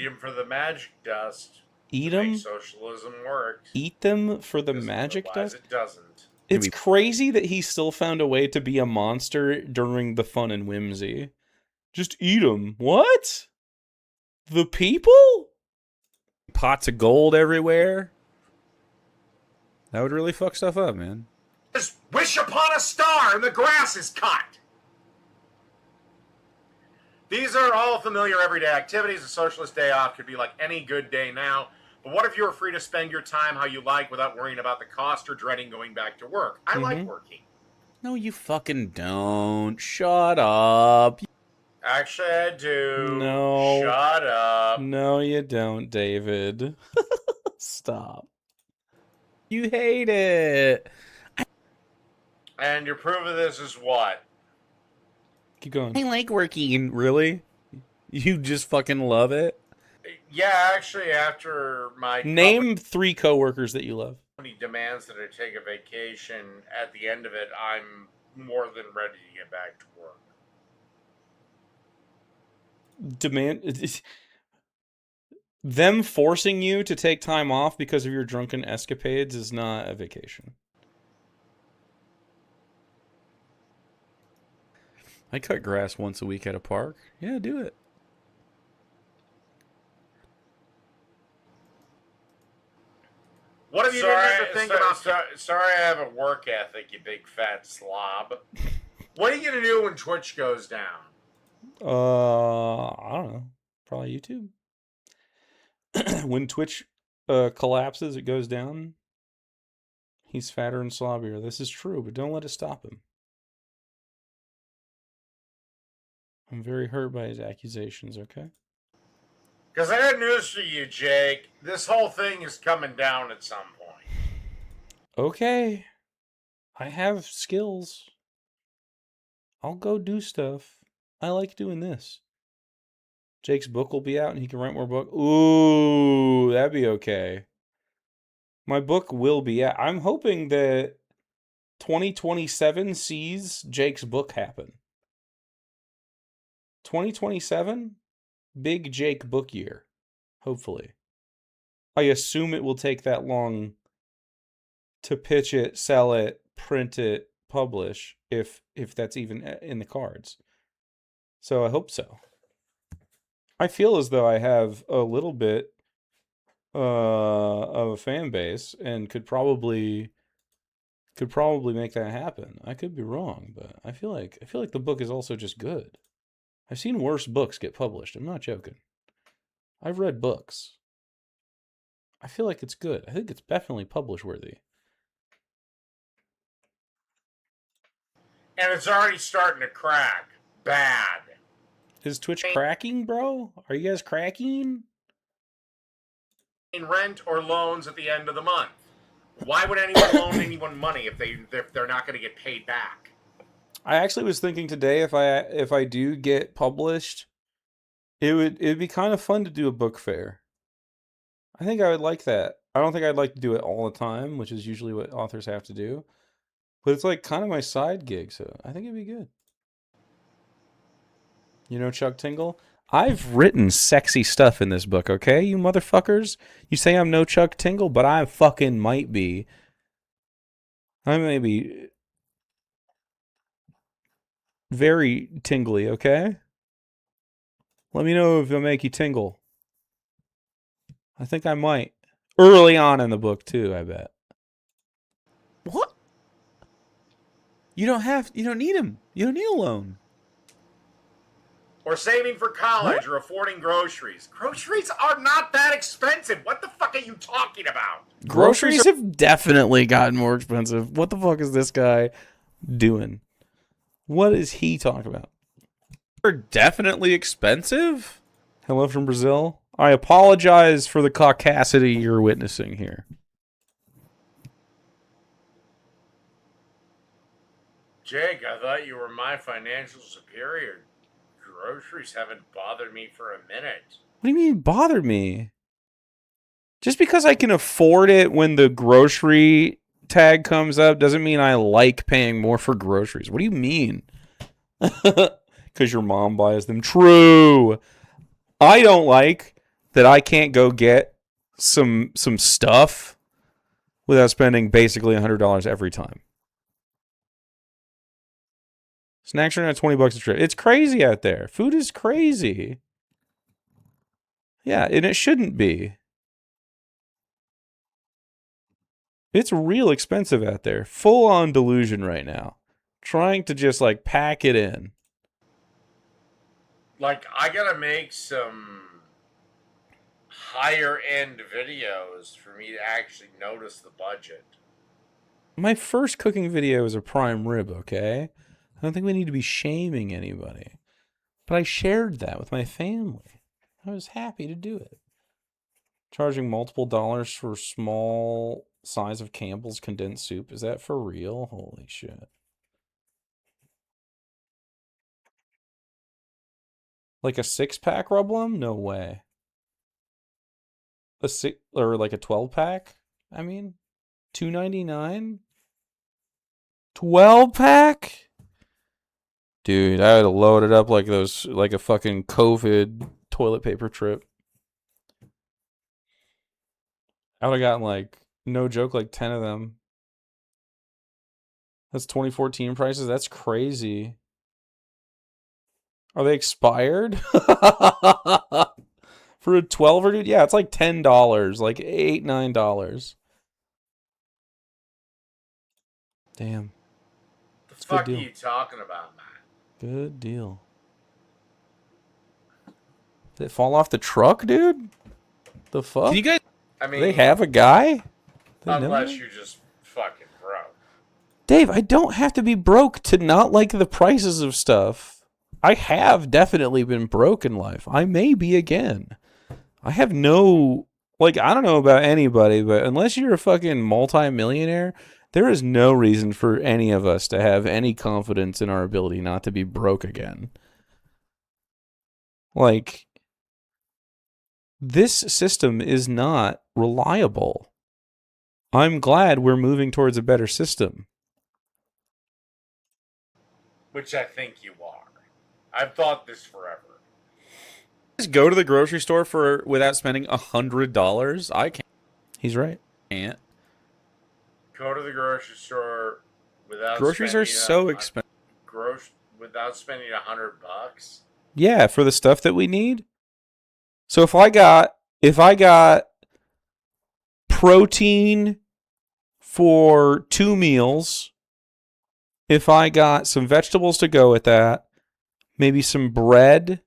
them for the magic dust. Eat them? Socialism works. Eat them for the magic dust? It doesn't. It's crazy that he still found a way to be a monster during the fun and whimsy. Just eat them. What? The people? Pots of gold everywhere? That would really fuck stuff up, man. Just wish upon a star and the grass is cut. These are all familiar everyday activities. A socialist day off could be like any good day now. But what if you were free to spend your time how you like without worrying about the cost or dreading going back to work? I like working. No, you fucking don't. Shut up. Actually, I do. No. Shut up. No, you don't, David. Stop. You hate it. And your proof of this is what? Keep going. I like working. Really? You just fucking love it? Yeah, actually, after my... Name 3 coworkers that you love. Company demands that I take a vacation. At the end of it, I'm more than ready to get back to work. Them forcing you to take time off because of your drunken escapades is not a vacation. I cut grass once a week at a park. Yeah, do it. What have you didn't have to think about? Sorry, I have a work ethic, you big fat slob. What are you gonna do when Twitch goes down? I don't know. Probably YouTube. When Twitch collapses, it goes down. He's fatter and slobbier. This is true, but don't let it stop him. I'm very hurt by his accusations, okay? Because I got news for you, Jake. This whole thing is coming down at some point. Okay. I have skills. I'll go do stuff. I like doing this. Jake's book will be out and he can write more books. Ooh, that'd be okay. My book will be out. I'm hoping that 2027 sees Jake's book happen. 2027? Big Jake book year. Hopefully. I assume it will take that long to pitch it, sell it, print it, publish, if that's even in the cards. So I hope so. I feel as though I have a little bit of a fan base and could probably make that happen. I could be wrong, but I feel like the book is also just good. I've seen worse books get published. I'm not joking. I've read books. I feel like it's good. I think it's definitely publish worthy. And it's already starting to crack. Bad. Is Twitch cracking, bro? Are you guys cracking? Rent or loans at the end of the month. Why would anyone loan anyone money if they're not going to get paid back? I actually was thinking today if I do get published, it'd be kind of fun to do a book fair. I think I would like that. I don't think I'd like to do it all the time, which is usually what authors have to do. But it's like kind of my side gig, so I think it'd be good. You know Chuck Tingle? I've written sexy stuff in this book, okay, you motherfuckers? You say I'm no Chuck Tingle, but I fucking might be. I may be very tingly, okay? Let me know if it'll make you tingle. I think I might. Early on in the book, too, I bet. What? You don't need him. You don't need a loan. Or saving for college or affording groceries. Groceries are not that expensive. What the fuck are you talking about? Groceries have definitely gotten more expensive. What the fuck is this guy doing? What is he talking about? They're definitely expensive? Hello from Brazil. I apologize for the caucasity you're witnessing here. Jake, I thought you were my financial superior. Groceries haven't bothered me for a minute. What do you mean bothered me? Just because I can afford it when the grocery tag comes up doesn't mean I like paying more for groceries. What do you mean? Because your mom buys them. True. I don't like that I can't go get some stuff without spending basically $100 every time. Snacks are now $20 a trip. It's crazy out there. Food is crazy. Yeah, and it shouldn't be. It's real expensive out there. Full on delusion right now. Trying to just like pack it in. Like, I gotta make some higher end videos for me to actually notice the budget. My first cooking video was a prime rib, okay? I don't think we need to be shaming anybody. But I shared that with my family. I was happy to do it. Charging multiple dollars for small size of Campbell's condensed soup. Is that for real? Holy shit. Like a 6-pack Rublum? No way. Or like a 12-pack? I mean, $2.99? 12-pack? Dude, I would have loaded up like a fucking COVID toilet paper trip. I would have gotten like, no joke, like 10 of them. That's 2014 prices. That's crazy. Are they expired? For a 12er, dude? Yeah, it's like $10. Like $8, $9. Damn. The fuck are you talking about, man? Good deal. Did it fall off the truck, dude? The fuck? Can you guys? I mean, Do they have a guy? unless you're just fucking broke. Dave, I don't have to be broke to not like the prices of stuff. I have definitely been broke in life. I may be again. I have no, like, I don't know about anybody, but unless you're a fucking multi-millionaire, there is no reason for any of us to have any confidence in our ability not to be broke again. Like, this system is not reliable. I'm glad we're moving towards a better system. Which I think you are. I've thought this forever. Just go to the grocery store without spending $100. I can't. He's right. Can't. Go to the grocery store without. Groceries are so expensive. Without spending $100. Yeah, for the stuff that we need. So if I got protein for 2 meals, if I got some vegetables to go with that, maybe some bread,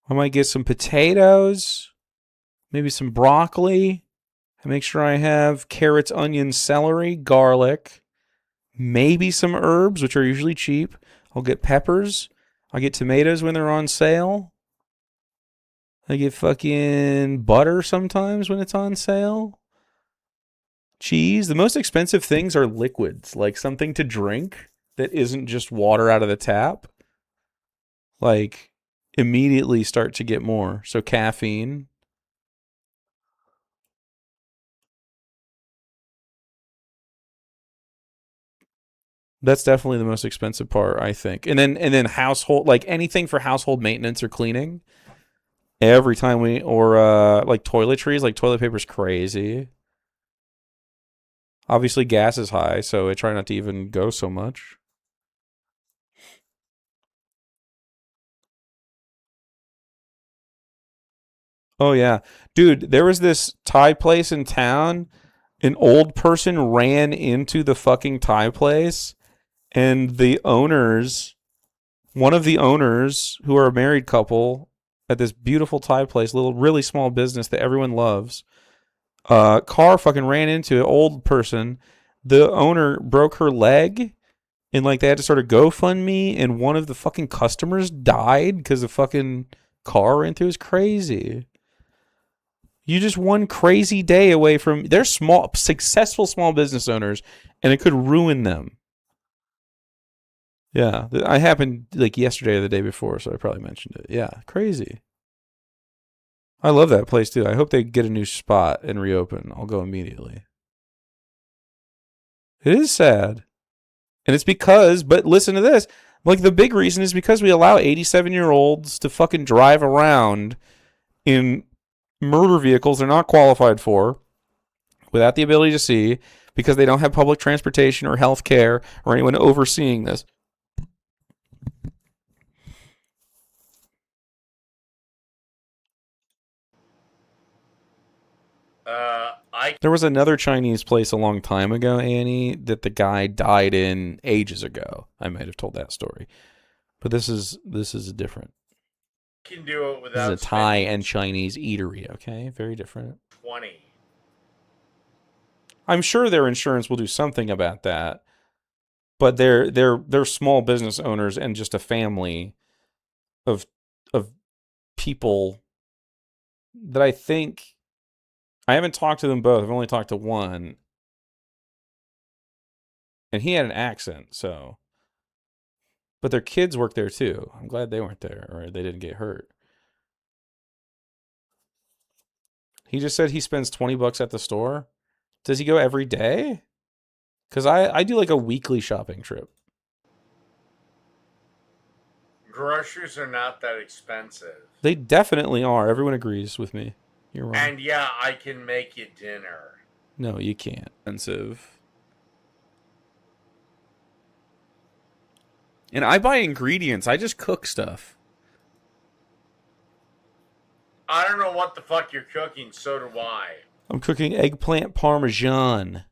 I might get some potatoes, maybe some broccoli. I make sure I have carrots, onions, celery, garlic, maybe some herbs, which are usually cheap. I'll get peppers. I get tomatoes when they're on sale. I get fucking butter sometimes when it's on sale. Cheese. The most expensive things are liquids, like something to drink that isn't just water out of the tap. Like, immediately start to get more. So caffeine. That's definitely the most expensive part, I think. And then household, like anything for household maintenance or cleaning. Every time like toiletries, like toilet paper's crazy. Obviously gas is high, so I try not to even go so much. Oh yeah. Dude, there was this Thai place in town. An old person ran into the fucking Thai place, and one of the owners, who are a married couple at this beautiful Thai place, little really small business that everyone loves, car fucking ran into an old person. The owner broke her leg, and like they had to sort of GoFundMe, and one of the fucking customers died because the fucking car ran through. It was crazy. You just one crazy day away from, they're small, successful small business owners, and it could ruin them. Yeah, I happened like yesterday or the day before, so I probably mentioned it. Yeah, crazy. I love that place too. I hope they get a new spot and reopen. I'll go immediately. It is sad. And it's because, but listen to this, like the big reason is because we allow 87-year-olds to fucking drive around in murder vehicles they're not qualified for, without the ability to see, because they don't have public transportation or health care or anyone overseeing this. I There was another Chinese place a long time ago, Annie, that the guy died in ages ago. I might have told that story. But this is different. can do it This is a without Thai spending and Chinese eatery, okay? Very different. 20. I'm sure their insurance will do something about that, but they're small business owners and just a family of people that I think, I haven't talked to them both. I've only talked to one, and he had an accent, so, but their kids work there too. I'm glad they weren't there or they didn't get hurt. He just said he spends $20 at the store. Does he go every day? Because I do like a weekly shopping trip. Groceries are not that expensive. They definitely are. Everyone agrees with me. You're wrong. And yeah, I can make you dinner. No, you can't. Expensive. And I buy ingredients. I just cook stuff. I don't know what the fuck you're cooking, so do I. I'm cooking eggplant parmesan.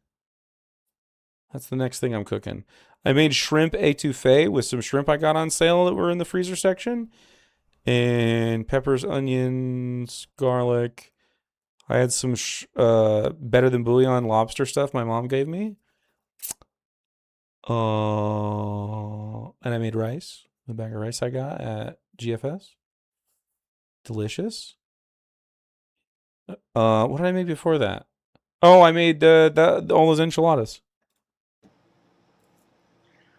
That's the next thing I'm cooking. I made shrimp etouffee with some shrimp I got on sale that were in the freezer section. And peppers, onions, garlic. I had some better than bouillon lobster stuff my mom gave me. And I made rice. The bag of rice I got at GFS. Delicious. What did I make before that? Oh, I made all those enchiladas.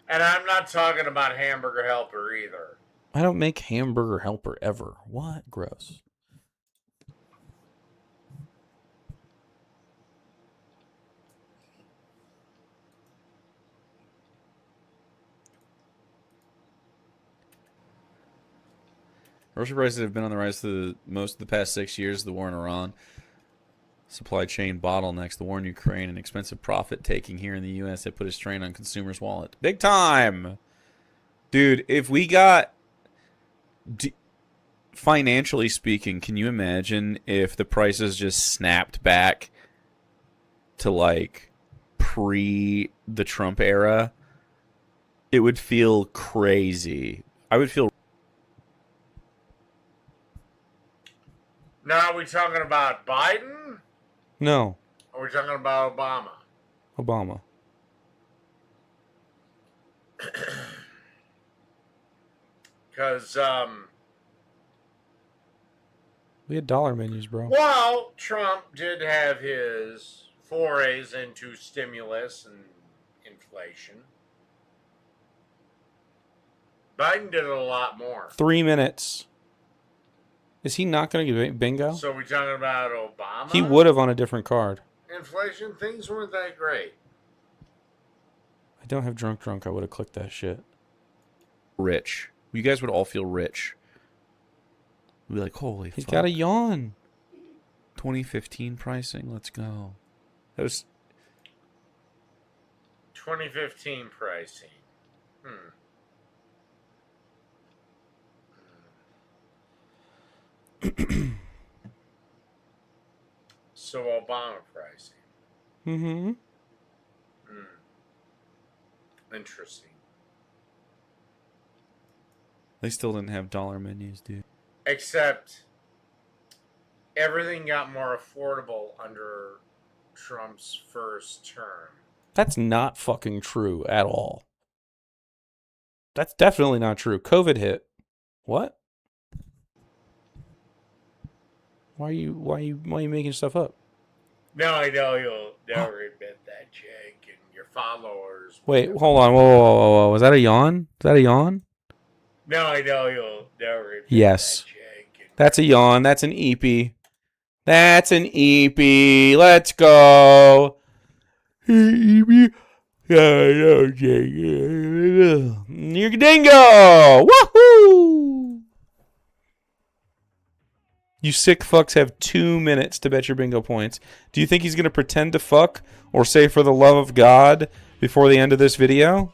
And I'm not talking about Hamburger Helper either. I don't make hamburger helper ever. What? Gross. Grocery prices have been on the rise for most of the past 6 years. The war in Iran, supply chain bottlenecks, the war in Ukraine, and expensive profit taking here in the U.S. have put a strain on consumers' wallet. Big time, dude. If we got, financially speaking, can you imagine if the prices just snapped back to like pre the Trump era? It would feel crazy. I would feel. Now, are we talking about Biden? No. Or are we talking about Obama? Obama. Because, We had dollar menus, bro. well, Trump did have his forays into stimulus and inflation. Biden did it a lot more. 3 minutes. Is he not going to get bingo? So we talking about Obama? He would have on a different card. Inflation, things weren't that great. I don't have drunk. I would have clicked that shit. Rich. You guys would all feel rich. We'd be like, holy He's fuck. got a yawn. 2015 pricing. Let's go. That was 2015 pricing. So Obama pricing. Mm-hmm. Interesting. They still didn't have dollar menus, dude. Except everything got more affordable under Trump's first term. That's not fucking true at all. That's definitely not true. COVID hit. What? Why are you making stuff up? No, I know you'll never admit that, Jake, and your followers. Wait, hold on. Whoa. Was that a yawn? Is that a yawn? No, I know you'll never admit Yes. that, Jake. And That's a yawn. That's an EP. That's an EP. Let's go. EP. You're Dingo. Woohoo! You sick fucks have 2 minutes to bet your bingo points. Do you think he's going to pretend to fuck or say for the love of God before the end of this video?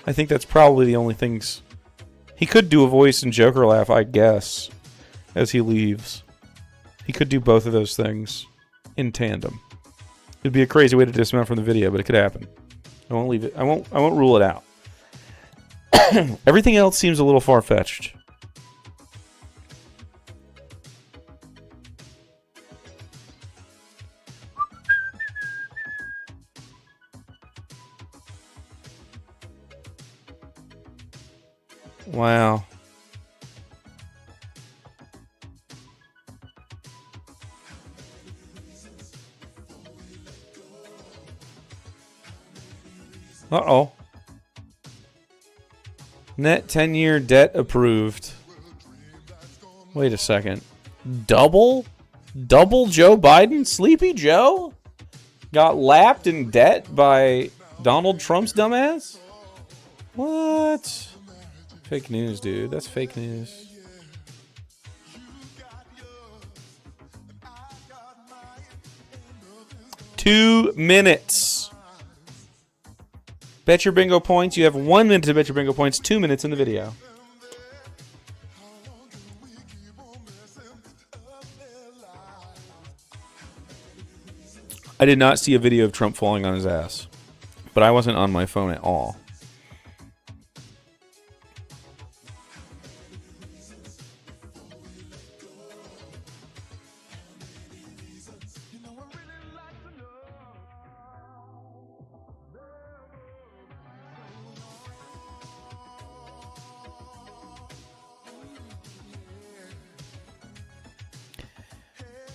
I think that's probably the only things. He could do a voice and Joker laugh, I guess, as he leaves. He could do both of those things in tandem. It'd be a crazy way to dismount from the video, but it could happen. I won't leave it. I won't rule it out. Everything else seems a little far-fetched. Wow. Uh-oh. Net 10-year debt approved. Wait a second. Double? Double Joe Biden? Sleepy Joe? Got lapped in debt by Donald Trump's dumbass? What? Fake news, dude. That's fake news. Two minutes. Bet your bingo points. You have 1 minute to bet your bingo points. 2 minutes in the video. I did not see a video of Trump falling on his ass, but I wasn't on my phone at all.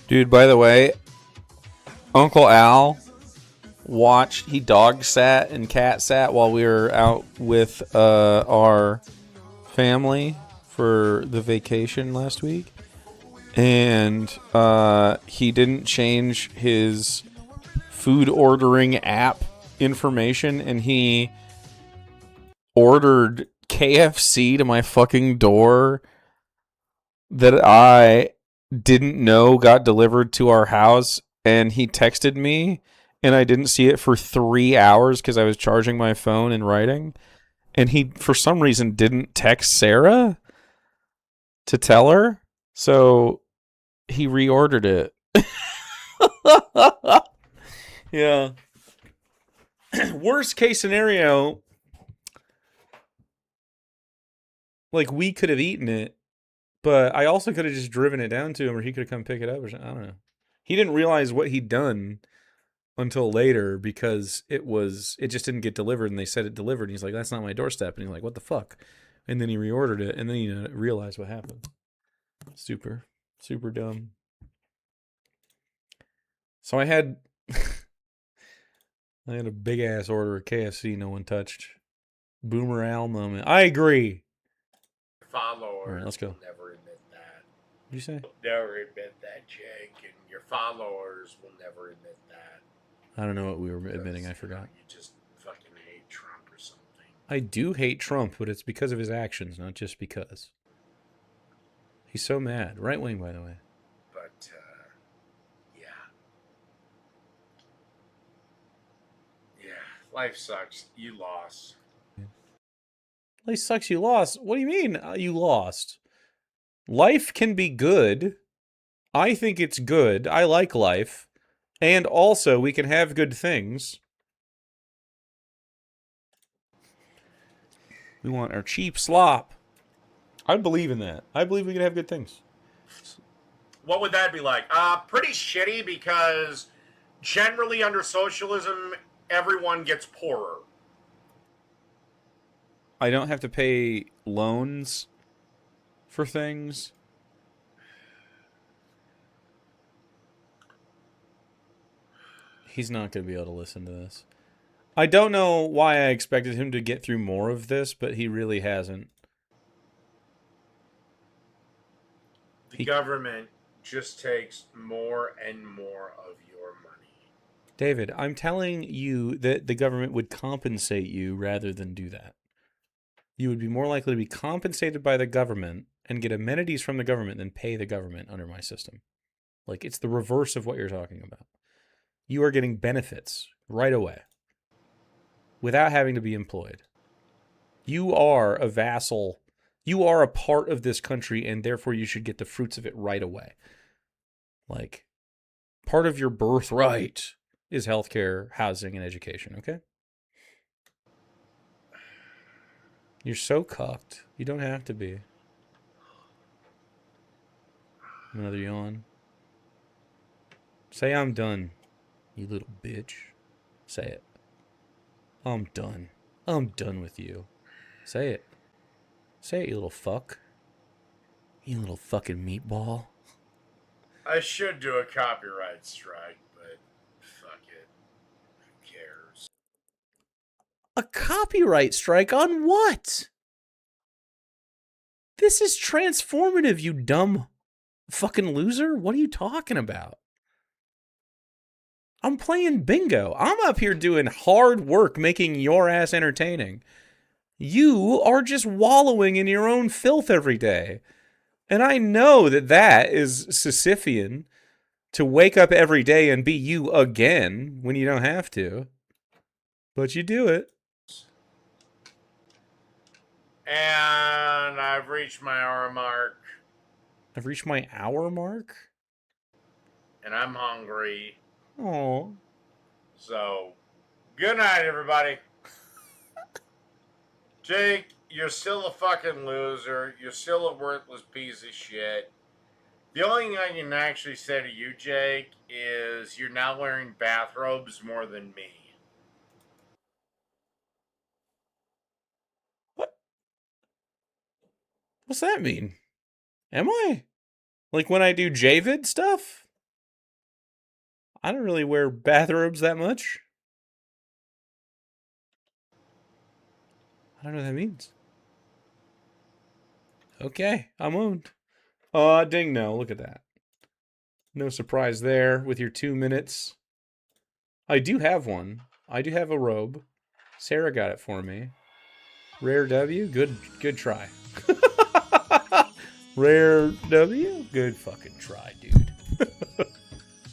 Dude, by the way, Uncle Al he dog sat and cat sat while we were out with our family for the vacation last week. And he didn't change his food ordering app information, and he ordered KFC to my fucking door that I didn't know got delivered to our house, and he texted me and I didn't see it for 3 hours because I was charging my phone and writing, and he for some reason didn't text Sarah to tell her, so he reordered it. Yeah. Worst case scenario, like, we could have eaten it, but I also could have just driven it down to him, or he could have come pick it up or something. I don't know. He didn't realize what he'd done until later because it just didn't get delivered, and they said it delivered. And he's like, that's not my doorstep. And he's like, what the fuck? And then he reordered it, and then he realized what happened. Super dumb. So I had a big ass order of KFC no one touched. Boomer Al moment. I agree. Followers All right, let's go. will never admit that. What'd you say? Never admit that, Jake, and your followers will never admit that. I don't know what we were admitting. I forgot. You just fucking hate Trump or something. I do hate Trump, but it's because of his actions, not just because. He's so mad. Right wing, by the way. But, yeah. Yeah, life sucks. You lost. Life sucks, you lost. What do you mean you lost? Life can be good. I think it's good. I like life. And also, we can have good things. We want our cheap slop. I believe in that. I believe we can have good things. What would that be like? Pretty shitty, because generally under socialism, everyone gets poorer. I don't have to pay loans for things. He's not going to be able to listen to this. I don't know why I expected him to get through more of this, but he really hasn't. The government just takes more and more of your money. David, I'm telling you that the government would compensate you rather than do that. You would be more likely to be compensated by the government and get amenities from the government than pay the government under my system. Like, it's the reverse of what you're talking about. You are getting benefits right away without having to be employed. You are a vassal. You are a part of this country, and therefore you should get the fruits of it right away. Like, part of your birthright is healthcare, housing, and education, okay? You're so cucked. You don't have to be. Another yawn. Say I'm done, you little bitch. Say it. I'm done. I'm done with you. Say it. Say it, you little fuck. You little fucking meatball. I should do a copyright strike, but fuck it. Who cares? A copyright strike on what? This is transformative, you dumb fucking loser. What are you talking about? I'm playing bingo. I'm up here doing hard work making your ass entertaining. You are just wallowing in your own filth every day. And I know that that is Sisyphean, to wake up every day and be you again when you don't have to. But you do it. And I've reached my hour mark. I've reached my hour mark? And I'm hungry. Oh. So, good night, everybody. Jake, you're still a fucking loser. You're still a worthless piece of shit. The only thing I can actually say to you, Jake, is you're now wearing bathrobes more than me. What? What's that mean? Am I? Like when I do Javid stuff? I don't really wear bathrobes that much. I don't know what that means. Okay, I'm owned. Ding no, look at that. No surprise there with your 2 minutes. I do have one. I do have a robe. Sarah got it for me. Rare W, good try. Rare W, good fucking try, dude.